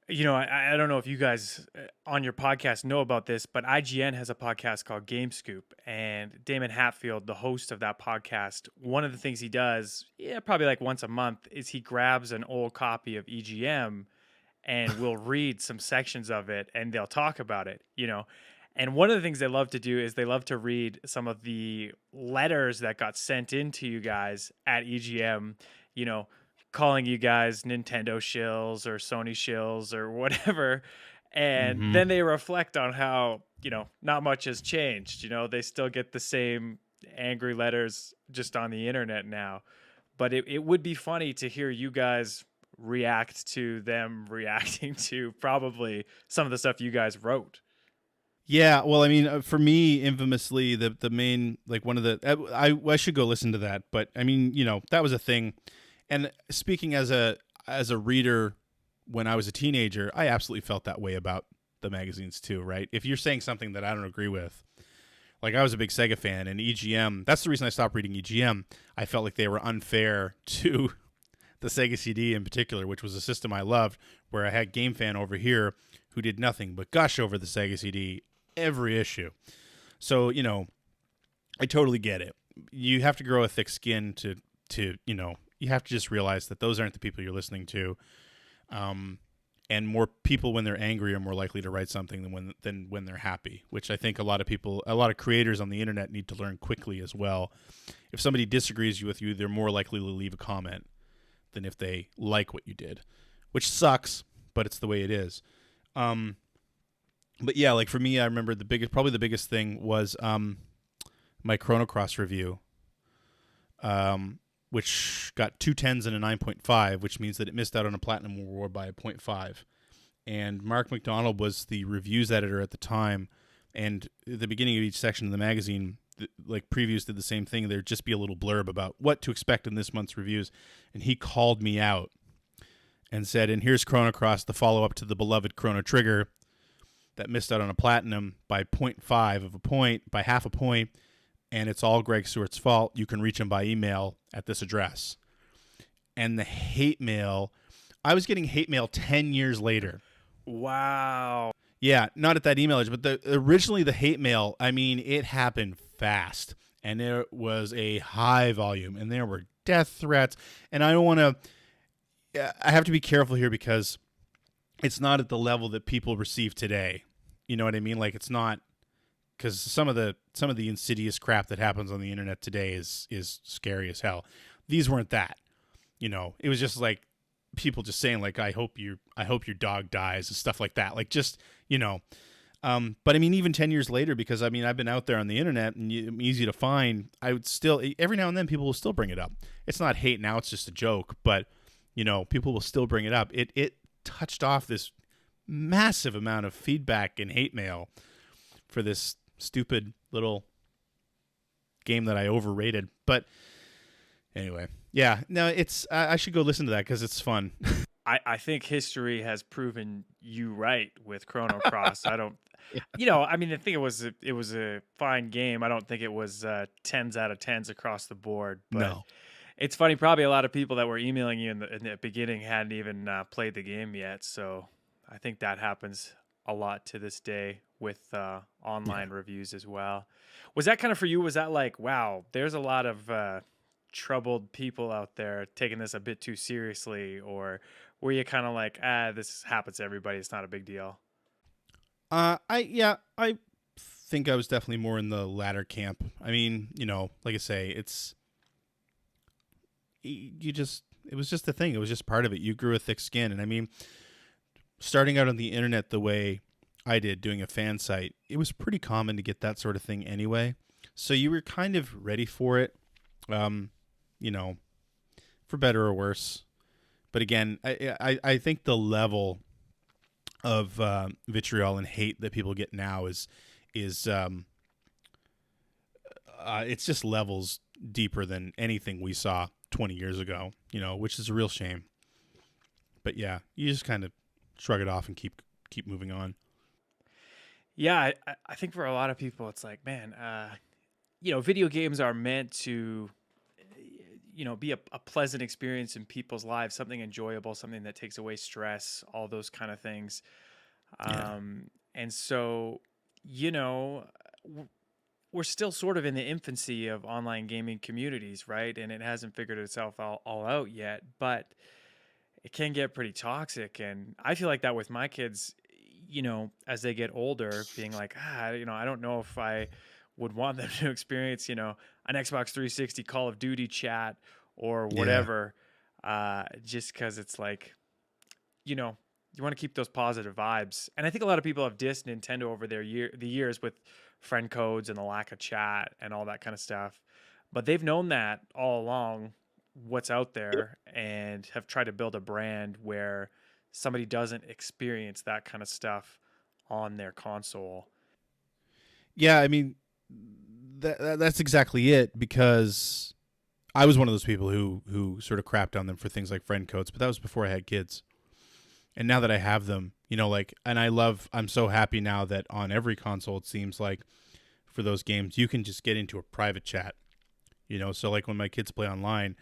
I don't know if you guys on your podcast know about this, but IGN has a podcast called Gamescoop, and Damon Hatfield, the host of that podcast, one of the things he does, probably like once a month, is he grabs an old copy of EGM and we'll read some sections of it and they'll talk about it. And one of the things they love to do is they love to read some of the letters that got sent into you guys at EGM, you know, calling you guys Nintendo shills or Sony shills or whatever. And Mm-hmm. then they reflect on how, not much has changed. They still get the same angry letters just on the internet now. But it would be funny to hear you guys react to them reacting to probably some of the stuff you guys wrote. Yeah, well, I mean, for me, infamously, the main, like, one of the I should go listen to that, but I mean, that was a thing. And speaking as a reader when I was a teenager, I absolutely felt that way about the magazines too, right? If you're saying something that I don't agree with, like, I was a big Sega fan, and EGM, that's the reason I stopped reading EGM. I felt like they were unfair to the Sega CD in particular, which was a system I loved, where I had Game Fan over here who did nothing but gush over the Sega CD every issue. So, I totally get it. You have to grow a thick skin to you have to just realize that those aren't the people you're listening to. And more people, when they're angry, are more likely to write something than when they're happy, which I think a lot of creators on the internet need to learn quickly as well. If somebody disagrees with you, they're more likely to leave a comment than if they like what you did, which sucks, but it's the way it is. But yeah, like for me, I remember probably the biggest thing was my Chrono Cross review, which got 2 10s and a 9.5, which means that it missed out on a Platinum Award by a 0.5. And Mark McDonald was the reviews editor at the time, and at the beginning of each section of the magazine, like previews did the same thing. There'd just be a little blurb about what to expect in this month's reviews, and he called me out and said, and here's Chrono Cross, the follow-up to the beloved Chrono Trigger, that missed out on a Platinum by 0.5 of a point, by half a point, and it's all Greg Stewart's fault. You can reach him by email at this address. And the hate mail, I was getting hate mail 10 years later. Wow. Yeah, not at that email address, but originally the hate mail, I mean, it happened fast. And there was a high volume, and there were death threats. And I don't want to, I have to be careful here because it's not at the level that people receive today. You know what I mean? Like, it's not, because some of the insidious crap that happens on the internet today is scary as hell. These weren't that. It was just like people just saying, like, I hope your dog dies and stuff like that. Like, just, but I mean, even 10 years later, because I mean, I've been out there on the internet and I'm easy to find, I would still, every now and then people will still bring it up. It's not hate now, it's just a joke, but people will still bring it up. It touched off this massive amount of feedback and hate mail for this stupid little game that I overrated. But anyway, yeah, no, it's I should go listen to that because it's fun. I think history has proven you right with Chrono Cross. I don't, I mean, I think it was a fine game. I don't think it was 10s out of 10s across the board. But No. It's funny. Probably a lot of people that were emailing you in the beginning hadn't even played the game yet. So I think that happens a lot to this day with online reviews as well. Was that kind of for you? Was that like, wow, there's a lot of troubled people out there taking this a bit too seriously, or were you kind of like, this happens to everybody, it's not a big deal? I think I was definitely more in the latter camp. I mean, like I say, it was just a thing. It was just part of it. You grew a thick skin. And I mean, starting out on the internet the way I did, doing a fan site, it was pretty common to get that sort of thing anyway. So you were kind of ready for it, for better or worse. But again, I think the level of vitriol and hate that people get now is it's just levels deeper than anything we saw 20 years ago, which is a real shame. But yeah, you just kind of shrug it off and keep moving on. Yeah, I think for a lot of people, it's like, man, video games are meant to, be a pleasant experience in people's lives, something enjoyable, something that takes away stress, all those kind of things. Yeah. And so, you know, we're still sort of in the infancy of online gaming communities, right? And it hasn't figured itself all out yet, but it can get pretty toxic. And I feel like that with my kids, as they get older, being like, I don't know if I would want them to experience, an Xbox 360 Call of Duty chat or Yeah. whatever, just because it's like, you want to keep those positive vibes. And I think a lot of people have dissed Nintendo over the years with friend codes and the lack of chat and all that kind of stuff. But they've known that all along, what's out there, and have tried to build a brand where somebody doesn't experience that kind of stuff on their console. Yeah, I mean, that's exactly it, because I was one of those people who sort of crapped on them for things like friend codes, but that was before I had kids. And now that I have them, and I'm so happy now that on every console, it seems like for those games, you can just get into a private chat, so like when my kids play online,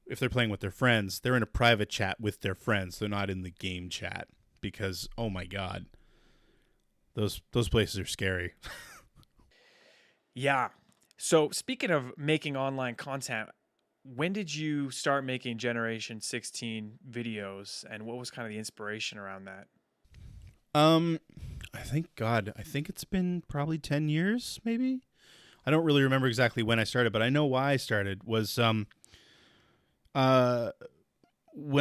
if they're playing with their friends, they're in a private chat with their friends. They're not in the game chat, because, oh my God, those places are scary. Yeah. So speaking of making online content, when did you start making Generation 16 videos, and what was kind of the inspiration around that? Um, I think it's been probably 10 years, maybe. I don't really remember exactly when I started, but I know why I started was when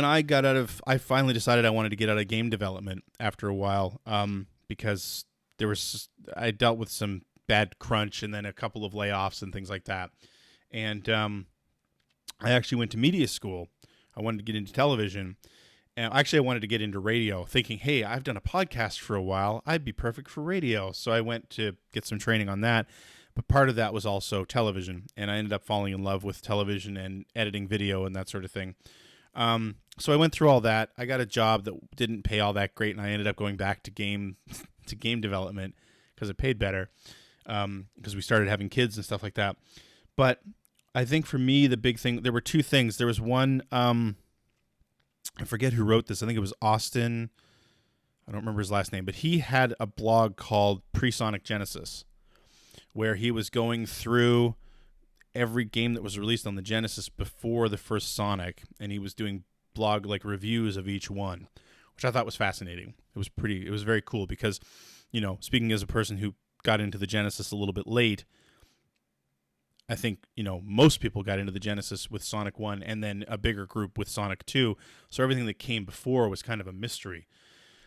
I finally decided I wanted to get out of game development after a while, because I dealt with some bad crunch and then a couple of layoffs and things like that. And I actually went to media school. I wanted to get into television. And actually, I wanted to get into radio, thinking, hey, I've done a podcast for a while. I'd be perfect for radio. So I went to get some training on that. But part of that was also television. And I ended up falling in love with television and editing video and that sort of thing. So I went through all that. I got a job that didn't pay all that great, and I ended up going back to game development because it paid better, because we started having kids and stuff like that. But I think for me, the big thing, there were two things. There was one, I forget who wrote this. I think it was Austin. I don't remember his last name, but he had a blog called Pre-Sonic Genesis, where he was going through every game that was released on the Genesis before the first Sonic, and he was doing blog like reviews of each one, which I thought was fascinating. It was very cool because, speaking as a person who got into the Genesis a little bit late, I think, most people got into the Genesis with Sonic 1 and then a bigger group with Sonic 2. So everything that came before was kind of a mystery.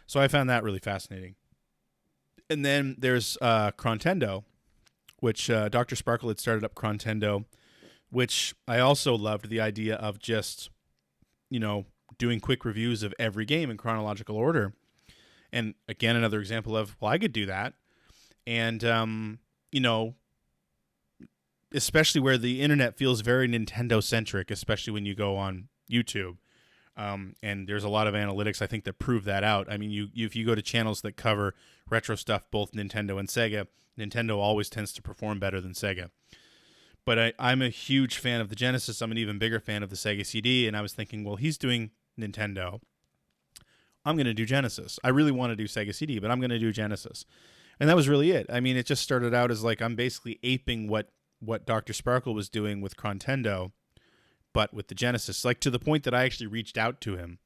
So I found that really fascinating. And then there's Crontendo, which Dr. Sparkle had started up Crontendo, which I also loved the idea of just, doing quick reviews of every game in chronological order. And again, another example of, well, I could do that. And, especially where the internet feels very Nintendo-centric, especially when you go on YouTube. And there's a lot of analytics, I think, that prove that out. I mean, if you go to channels that cover retro stuff, both Nintendo and Sega, Nintendo always tends to perform better than Sega. But I'm a huge fan of the Genesis. I'm an even bigger fan of the Sega CD, and I was thinking, well, he's doing Nintendo. I'm going to do Genesis. I really want to do Sega CD, but I'm going to do Genesis. And that was really it. I mean, it just started out as like I'm basically aping what Dr. Sparkle was doing with Crontendo, but with the Genesis, like to the point that I actually reached out to him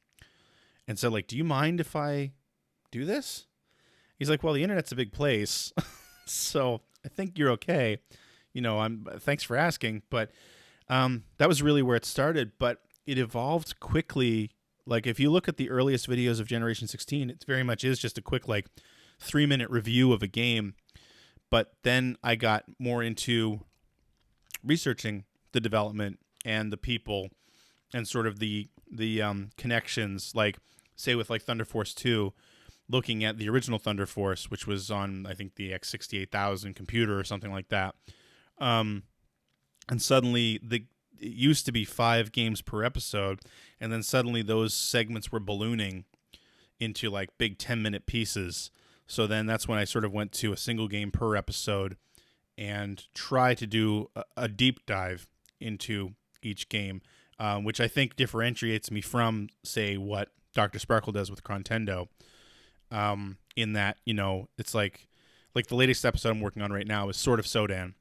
and said, like, do you mind if I do this? He's like, well, the internet's a big place, so I think you're okay. Thanks for asking, but that was really where it started, but it evolved quickly. Like, if you look at the earliest videos of Generation 16, it very much is just a quick, 3-minute review of a game. But then I got more into researching the development and the people and sort of the connections, like, say, with Thunder Force 2, looking at the original Thunder Force, which was on, I think, the X68000 computer or something like that. And suddenly it used to be 5 games per episode, and then suddenly those segments were ballooning into big 10-minute pieces. So then that's when I sort of went to a single game per episode and try to do a deep dive into each game, which I think differentiates me from, say, what Dr. Sparkle does with Crontendo. In that, it's like the latest episode I'm working on right now is Sword of Sodan,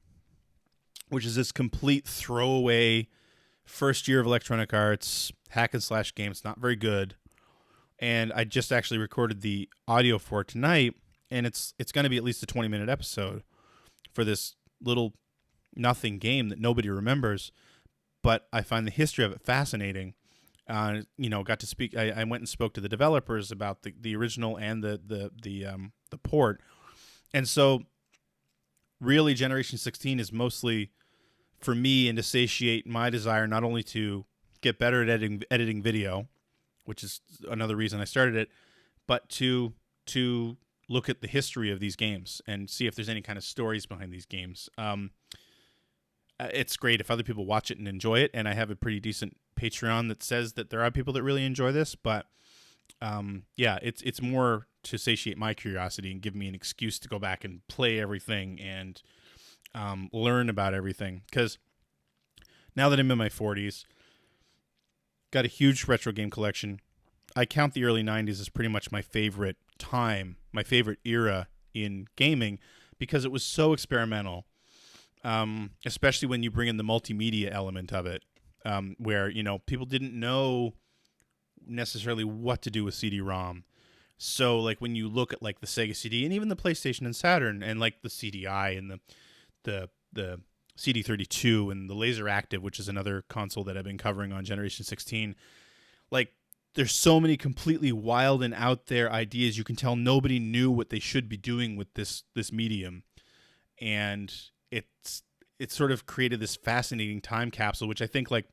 which is this complete throwaway first year of Electronic Arts hack and slash game. It's not very good. And I just actually recorded the audio for it tonight, and it's going to be at least a 20-minute episode for this little nothing game that nobody remembers, but I find the history of it fascinating. Got to speak. I went and spoke to the developers about the original and the port, and so really, Generation 16 is mostly for me and to satiate my desire not only to get better at editing video, which is another reason I started it, but to look at the history of these games and see if there's any kind of stories behind these games. It's great if other people watch it and enjoy it, and I have a pretty decent Patreon that says that there are people that really enjoy this, but it's more to satiate my curiosity and give me an excuse to go back and play everything and learn about everything. Because now that I'm in my 40s, got a huge retro game collection. I count the early 90s as pretty much my favorite time, my favorite era in gaming, because it was so experimental, especially when you bring in the multimedia element of it, where, people didn't know necessarily what to do with CD-ROM. So, like, when you look at, like, the Sega CD and even the PlayStation and Saturn and, like, the CDI and the CD32 and the Laser Active, which is another console that I've been covering on Generation 16, like, there's so many completely wild and out there ideas. You can tell nobody knew what they should be doing with this medium. And it's sort of created this fascinating time capsule, which I think, like,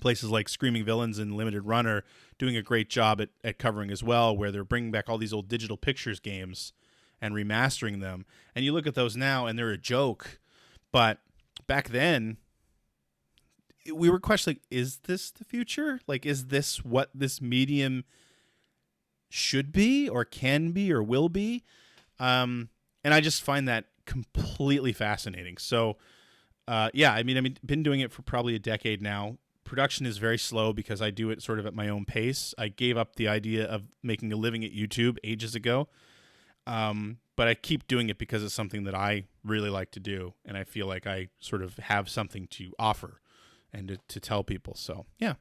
places like Screaming Villains and Limited Run are doing a great job at covering as well, where they're bringing back all these old digital pictures games and remastering them. And you look at those now and they're a joke. But back then, we were questioning, is this the future? Like, is this what this medium should be or can be or will be? And I just find that completely fascinating. So, I've been doing it for probably a decade now. Production is very slow because I do it sort of at my own pace. I gave up the idea of making a living at YouTube ages ago. But I keep doing it because it's something that I really like to do. And I feel like I sort of have something to offer and to tell people. So, yeah,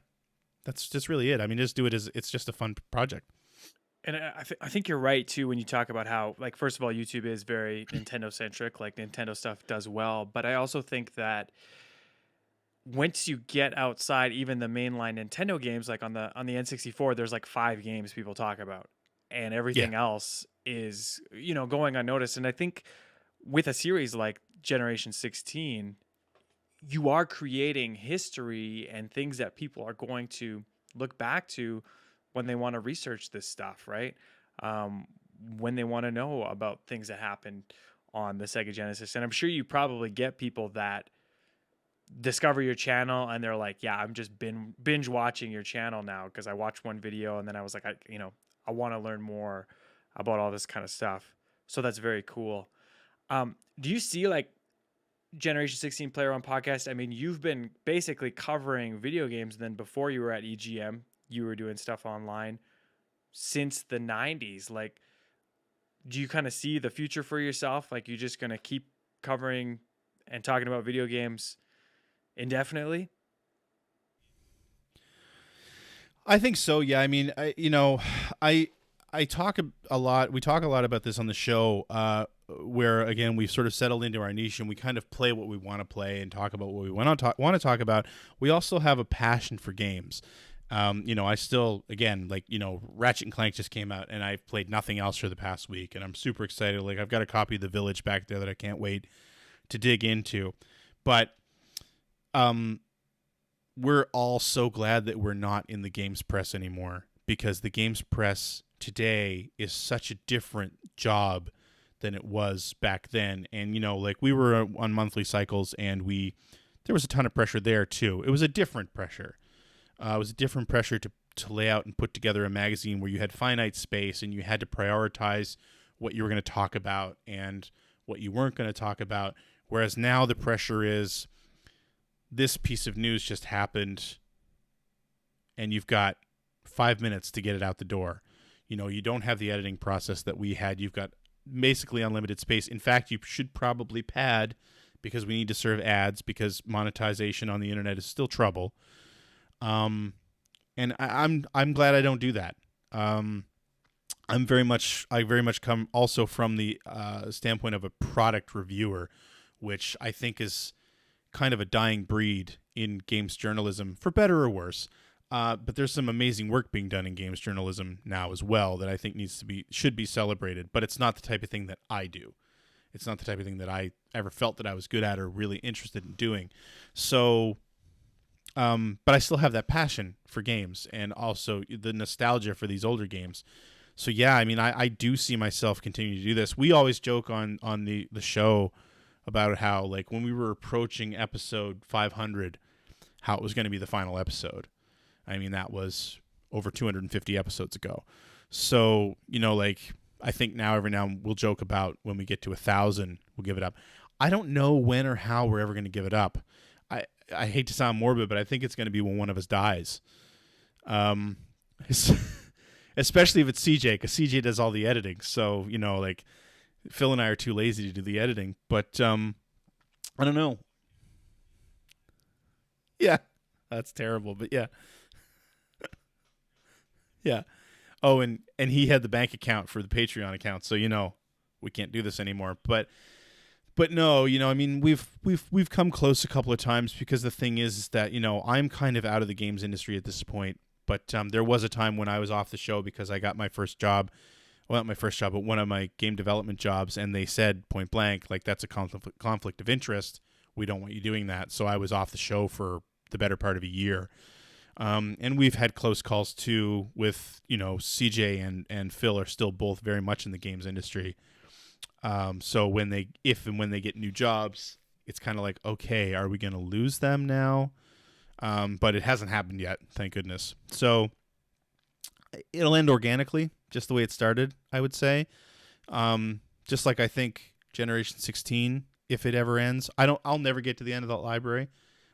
that's just really it. I mean, just do it as it's just a fun project. And I think you're right, too, when you talk about how, like, first of all, YouTube is very Nintendo-centric. Like, Nintendo stuff does well. But I also think that once you get outside even the mainline Nintendo games, like on the N64, there's like 5 games people talk about. And everything else is, going unnoticed. And I think with a series like Generation 16, you are creating history and things that people are going to look back to when they want to research this stuff, right? When they want to know about things that happened on the Sega Genesis. And I'm sure you probably get people that discover your channel and they're like, yeah, I'm just binge watching your channel now because I watched one video and then I was like, I want to learn more about all this kind of stuff. So that's very cool. Do you see, like, Generation 16 Player One podcast? I mean, you've been basically covering video games. Then before you were at EGM, you were doing stuff online since the 90s. Like, do you kind of see the future for yourself? Like, you're just going to keep covering and talking about video games indefinitely? I think so. Yeah. I mean, I talk a lot. We talk a lot about this on the show, where again we've sort of settled into our niche and we kind of play what we want to play and talk about what we want to talk about. We also have a passion for games. I still, again, like, Ratchet and Clank just came out and I've played nothing else for the past week and I'm super excited. Like, I've got a copy of The Village back there that I can't wait to dig into. But we're all so glad that we're not in the games press anymore, because the games press today is such a different job than it was back then. And, like, we were on monthly cycles and there was a ton of pressure there too. It was a different pressure. It was a different pressure to lay out and put together a magazine where you had finite space and you had to prioritize what you were going to talk about and what you weren't going to talk about. Whereas now the pressure is this piece of news just happened and you've got 5 minutes to get it out the door. You don't have the editing process that we had. You've got basically unlimited space. In fact, you should probably pad because we need to serve ads because monetization on the internet is still trouble. And I'm glad I don't do that. I very much come also from the standpoint of a product reviewer, which I think is kind of a dying breed in games journalism, for better or worse. But there's some amazing work being done in games journalism now as well that I think should be celebrated. But it's not the type of thing that I do. It's not the type of thing that I ever felt that I was good at or really interested in doing. So, but I still have that passion for games and also the nostalgia for these older games. So yeah, I mean, I do see myself continuing to do this. We always joke on the show about how, like, when we were approaching episode 500, how it was going to be the final episode. I mean, that was over 250 episodes ago. So, like, I think now every now and then we'll joke about when we get to 1,000, we'll give it up. I don't know when or how we're ever going to give it up. I hate to sound morbid, but I think it's going to be when one of us dies. Especially if it's CJ, because CJ does all the editing. So, like, Phil and I are too lazy to do the editing. But I don't know. Yeah, that's terrible. But yeah. Yeah. Oh, and he had the bank account for the Patreon account, so we can't do this anymore. But no, I mean, we've come close a couple of times because the thing is that I'm kind of out of the games industry at this point. But there was a time when I was off the show because I got my first job. Well, not my first job, but one of my game development jobs, and they said point blank, like, that's a conflict of interest. We don't want you doing that. So I was off the show for the better part of a year. And we've had close calls too with, CJ and Phil are still both very much in the games industry. So if and when they get new jobs, it's kind of like, okay, are we going to lose them now? But it hasn't happened yet, thank goodness. So it'll end organically, just the way it started, I would say. Just like I think Generation 16, if it ever ends, I'll never get to the end of that library.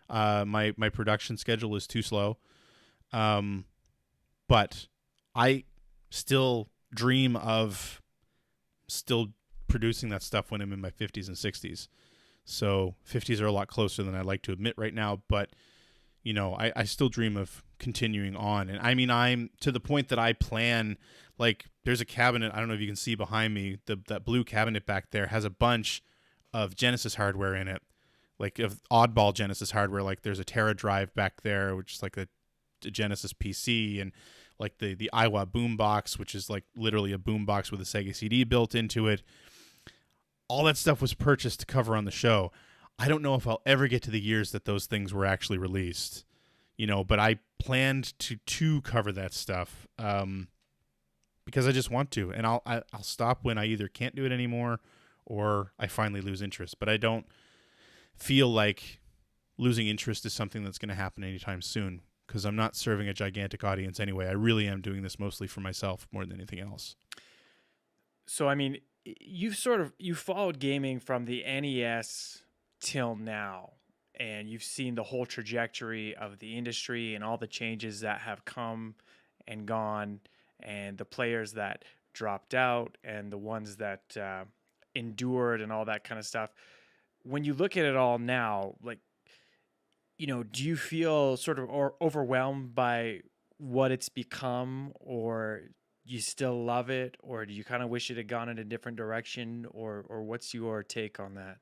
My production schedule is too slow. But I still dream of still producing that stuff when I'm in my 50s and 60s. So 50s are a lot closer than I'd like to admit right now, but I still dream of continuing on. And I mean, I'm to the point that I plan, like, there's a cabinet, I don't know if you can see behind me, that blue cabinet back there has a bunch of Genesis hardware in it, like of oddball Genesis hardware. Like, there's a Tera drive back there, which is like a Genesis PC, and like the Iowa boombox, which is like literally a boombox with a Sega CD built into it. All that stuff was purchased to cover on the show. I don't know if I'll ever get to the years that those things were actually released, but I planned to cover that stuff because I just want to, and I'll stop when I either can't do it anymore or I finally lose interest. But I don't feel like losing interest is something that's going to happen anytime soon because I'm not serving a gigantic audience anyway. I really am doing this mostly for myself more than anything else. So, I mean, you followed gaming from the NES till now, and you've seen the whole trajectory of the industry and all the changes that have come and gone, and the players that dropped out and the ones that endured and all that kind of stuff. When you look at it all now, like, do you feel sort of overwhelmed by what it's become, or you still love it, or do you kind of wish it had gone in a different direction, or what's your take on that?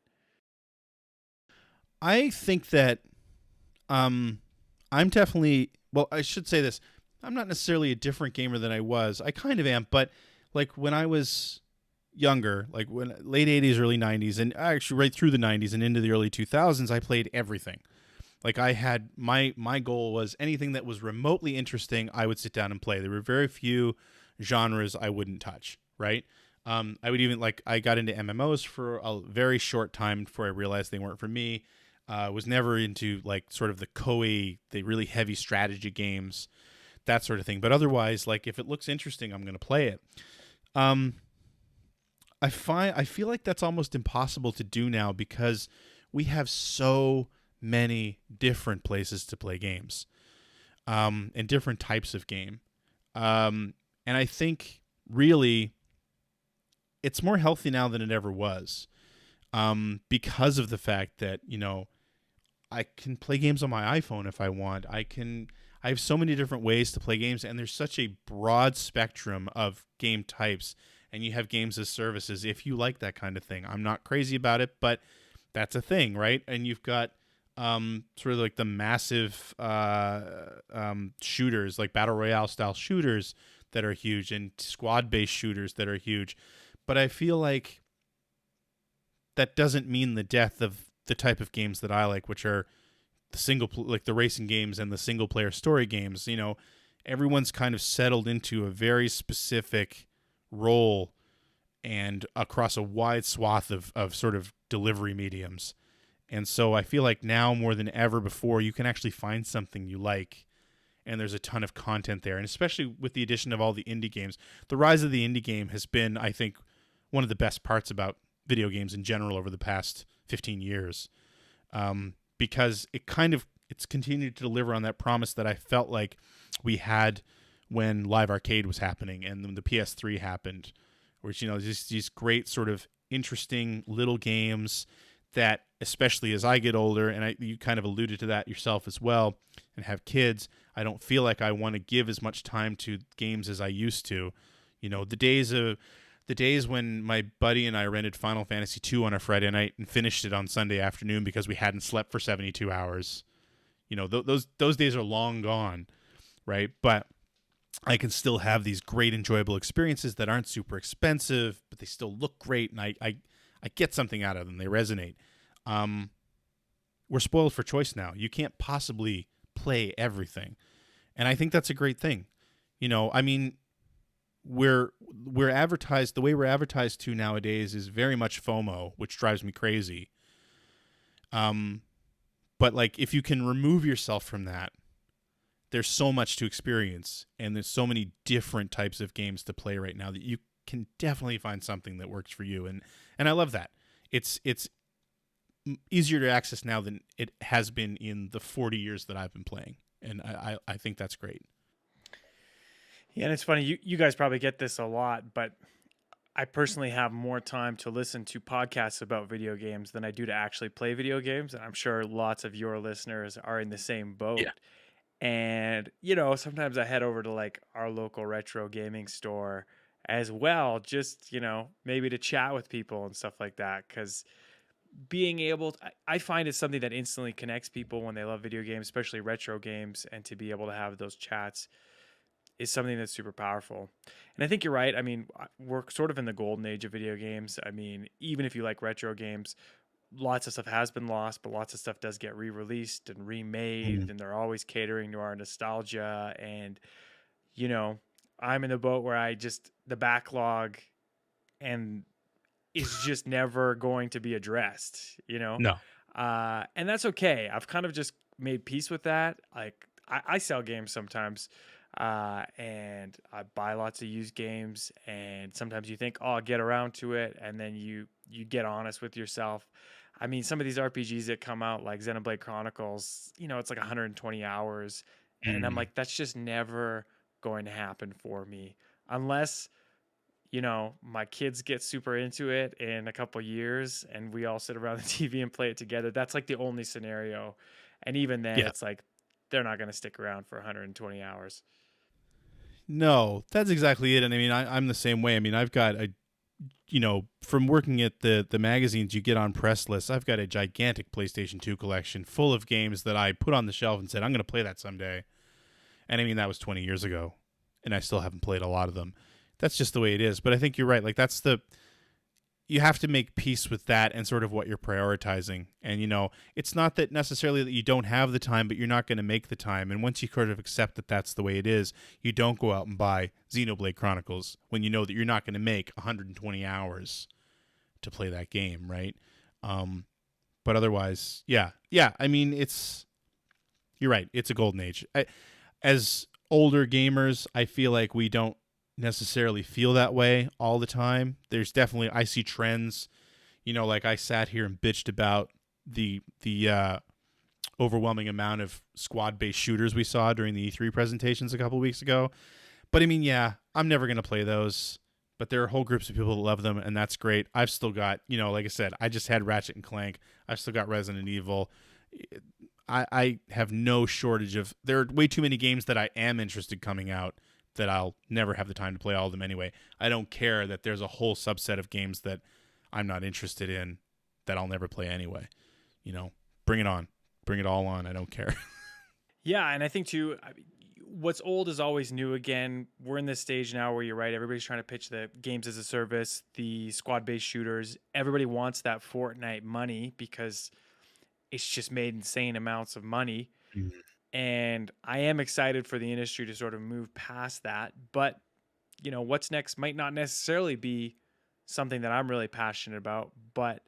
I think that I'm definitely, well, I should say this. I'm not necessarily a different gamer than I was. I kind of am, but like when I was younger, like when late 80s, early 90s, and actually right through the 90s and into the early 2000s, I played everything. Like I had my goal was anything that was remotely interesting, I would sit down and play. There were very few genres I wouldn't touch, right? I would even I got into MMOs for a very short time before I realized they weren't for me. Was never into like sort of the Koei, the really heavy strategy games, that sort of thing. But otherwise, like if it looks interesting, I'm going to play it. I feel like that's almost impossible to do now because we have so many different places to play games, and different types of game. And I think really it's more healthy now than it ever was, because of the fact that, I can play games on my iPhone if I want. I have so many different ways to play games, and there's such a broad spectrum of game types, and you have games as services if you like that kind of thing. I'm not crazy about it, but that's a thing, right? And you've got sort of like the massive shooters, like Battle Royale style shooters that are huge, and squad-based shooters that are huge. But I feel like that doesn't mean the death of the type of games that I like, which are like the racing games and the single player story games. Everyone's kind of settled into a very specific role and across a wide swath of sort of delivery mediums. And so I feel like now more than ever before, you can actually find something you like, and there's a ton of content there. And especially with the addition of all the indie games, the rise of the indie game has been, I think, one of the best parts about video games in general over the past 15 years, because it's continued to deliver on that promise that I felt like we had when Live Arcade was happening and when the PS3 happened, which, these great sort of interesting little games that, especially as I get older, and you kind of alluded to that yourself as well, and have kids, I don't feel like I want to give as much time to games as I used to. The days when my buddy and I rented Final Fantasy II on a Friday night and finished it on Sunday afternoon because we hadn't slept for 72 hours. Those days are long gone, right? But I can still have these great, enjoyable experiences that aren't super expensive, but they still look great, and I get something out of them. They resonate. We're spoiled for choice now. You can't possibly play everything, and I think that's a great thing. We're advertised, the way we're advertised to nowadays is very much FOMO, which drives me crazy. But like, if you can remove yourself from that, there's so much to experience, and there's so many different types of games to play right now that you can definitely find something that works for you. And I love that. It's easier to access now than it has been in the 40 years that I've been playing. And I think that's great. Yeah, and it's funny, you guys probably get this a lot, but I personally have more time to listen to podcasts about video games than I do to actually play video games. And I'm sure lots of your listeners are in the same boat. Yeah. And, sometimes I head over to like our local retro gaming store as well, just, maybe to chat with people and stuff like that. Because being able to, I find it's something that instantly connects people when they love video games, especially retro games, and to be able to have those chats is something that's super powerful. And I think you're right. I mean, we're sort of in the golden age of video games. I mean, even if you like retro games, lots of stuff has been lost, but lots of stuff does get re-released and remade, and they're always catering to our nostalgia. And, I'm in the boat where the backlog and is just never going to be addressed, No. And that's okay. I've kind of just made peace with that. Like, I sell games sometimes. And I buy lots of used games, and sometimes you think, oh, I'll get around to it, and then you get honest with yourself. I mean, some of these RPGs that come out, like Xenoblade Chronicles, it's like 120 hours, and I'm like, that's just never going to happen for me unless, my kids get super into it in a couple years, and we all sit around the TV and play it together. That's like the only scenario, and even then, it's like they're not going to stick around for 120 hours. No, that's exactly it. And I mean, I'm the same way. I mean, I've got from working at the magazines you get on press lists, I've got a gigantic PlayStation 2 collection full of games that I put on the shelf and said, I'm going to play that someday. And I mean, that was 20 years ago, and I still haven't played a lot of them. That's just the way it is. But I think you're right. Like, you have to make peace with that and sort of what you're prioritizing. And, it's not that necessarily that you don't have the time, but you're not going to make the time. And once you sort of accept that that's the way it is, you don't go out and buy Xenoblade Chronicles when you know that you're not going to make 120 hours to play that game, right? But otherwise, yeah. I mean, you're right. It's a golden age. As older gamers, I feel like we don't necessarily feel that way all the time. There's definitely, I see trends, like I sat here and bitched about the overwhelming amount of squad-based shooters we saw during the E3 presentations a couple weeks ago. But I mean, yeah, I'm never going to play those. But there are whole groups of people that love them, and that's great. I've still got, like I said, I just had Ratchet and Clank. I've still got Resident Evil. I have no shortage of. There are way too many games that I am interested coming out that I'll never have the time to play all of them anyway. I don't care that there's a whole subset of games that I'm not interested in that I'll never play anyway. Bring it on. Bring it all on. I don't care. Yeah, and I think too, what's old is always new again. We're in this stage now where you're right. Everybody's trying to pitch the games as a service, the squad-based shooters. Everybody wants that Fortnite money because it's just made insane amounts of money. Mhm. And I am excited for the industry to sort of move past that. But, what's next might not necessarily be something that I'm really passionate about. But,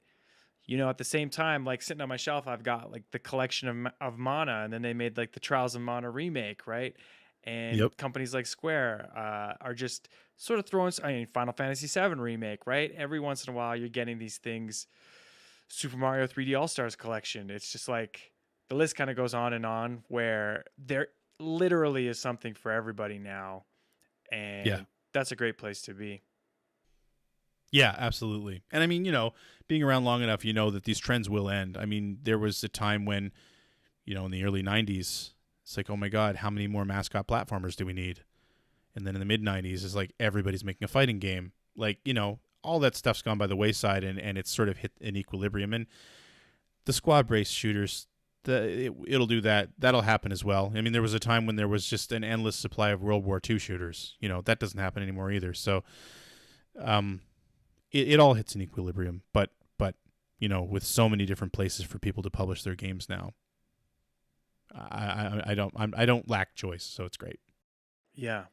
at the same time, like sitting on my shelf, I've got like the collection of Mana, and then they made like the Trials of Mana remake, right? And Yep. companies like Square are just sort of throwing, Final Fantasy VII remake, right? Every once in a while, you're getting these things. Super Mario 3D All-Stars collection. It's just like the list kind of goes on where there literally is something for everybody now. And Yeah. that's a great place to be. Yeah, absolutely. And I mean, being around long enough, that these trends will end. I mean, there was a time when, in the early 90s, it's like, oh my God, how many more mascot platformers do we need? And then in the mid 90s, it's like everybody's making a fighting game. Like, all that stuff's gone by the wayside, and it's sort of hit an equilibrium. And the squad-based shooters, it'll do that. That'll happen as well. I mean, there was a time when there was just an endless supply of World War II shooters. That doesn't happen anymore either. So, it all hits an equilibrium. But with so many different places for people to publish their games now, I don't lack choice. So it's great. Yeah.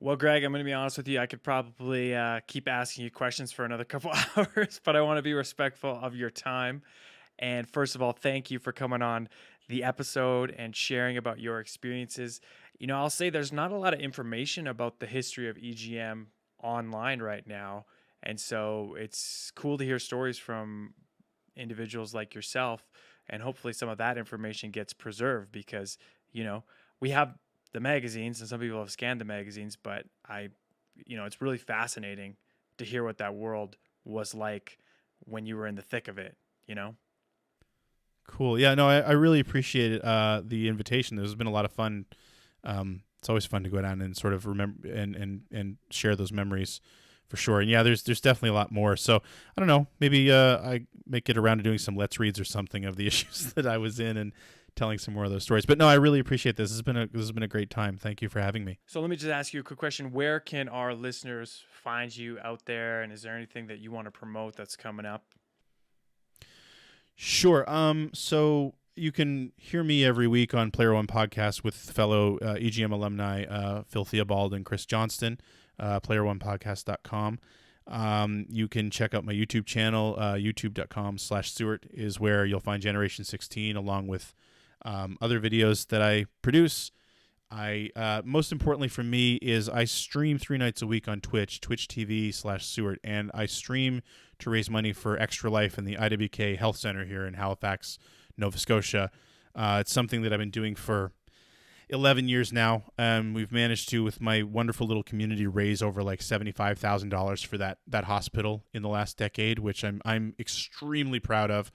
Well, Greg, I'm going to be honest with you. I could probably keep asking you questions for another couple hours, but I want to be respectful of your time. And first of all, thank you for coming on the episode and sharing about your experiences. I'll say there's not a lot of information about the history of EGM online right now. And so it's cool to hear stories from individuals like yourself. And hopefully some of that information gets preserved because, we have the magazines and some people have scanned the magazines, but it's really fascinating to hear what that world was like when you were in the thick of it, Cool. Yeah, no, I really appreciate it, the invitation. This has been a lot of fun. It's always fun to go down and sort of remember and share those memories for sure. And yeah, there's definitely a lot more. So I don't know, maybe I may get around to doing some Let's Reads or something of the issues that I was in and telling some more of those stories. But no, I really appreciate this. This has been a great time. Thank you for having me. So let me just ask you a quick question. Where can our listeners find you out there? And is there anything that you want to promote that's coming up? Sure. So you can hear me every week on Player One Podcast with fellow EGM alumni Phil Theobald and Chris Johnston, playeronepodcast.com. You can check out my YouTube channel, youtube.com/Sewart is where you'll find Generation 16 along with other videos that I produce. Most importantly for me is I stream 3 nights a week on Twitch TV/Sewart, and I stream to raise money for Extra Life in the IWK Health Center here in Halifax, Nova Scotia. It's something that I've been doing for 11 years now. We've managed to, with my wonderful little community, raise over like $75,000 for that hospital in the last decade, which I'm extremely proud of.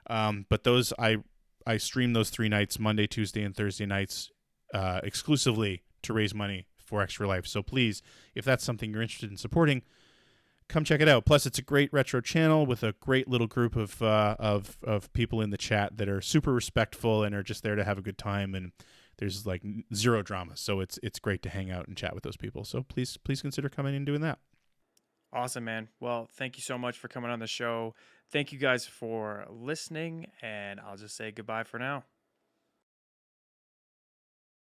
But those I stream those 3 nights, Monday, Tuesday, and Thursday nights, exclusively to raise money for Extra Life. So please, if that's something you're interested in supporting, come check it out. Plus, it's a great retro channel with a great little group of people in the chat that are super respectful and are just there to have a good time. And there's like zero drama, so it's great to hang out and chat with those people. So please consider coming and doing that. Awesome, man. Well, thank you so much for coming on the show. Thank you guys for listening, and I'll just say goodbye for now.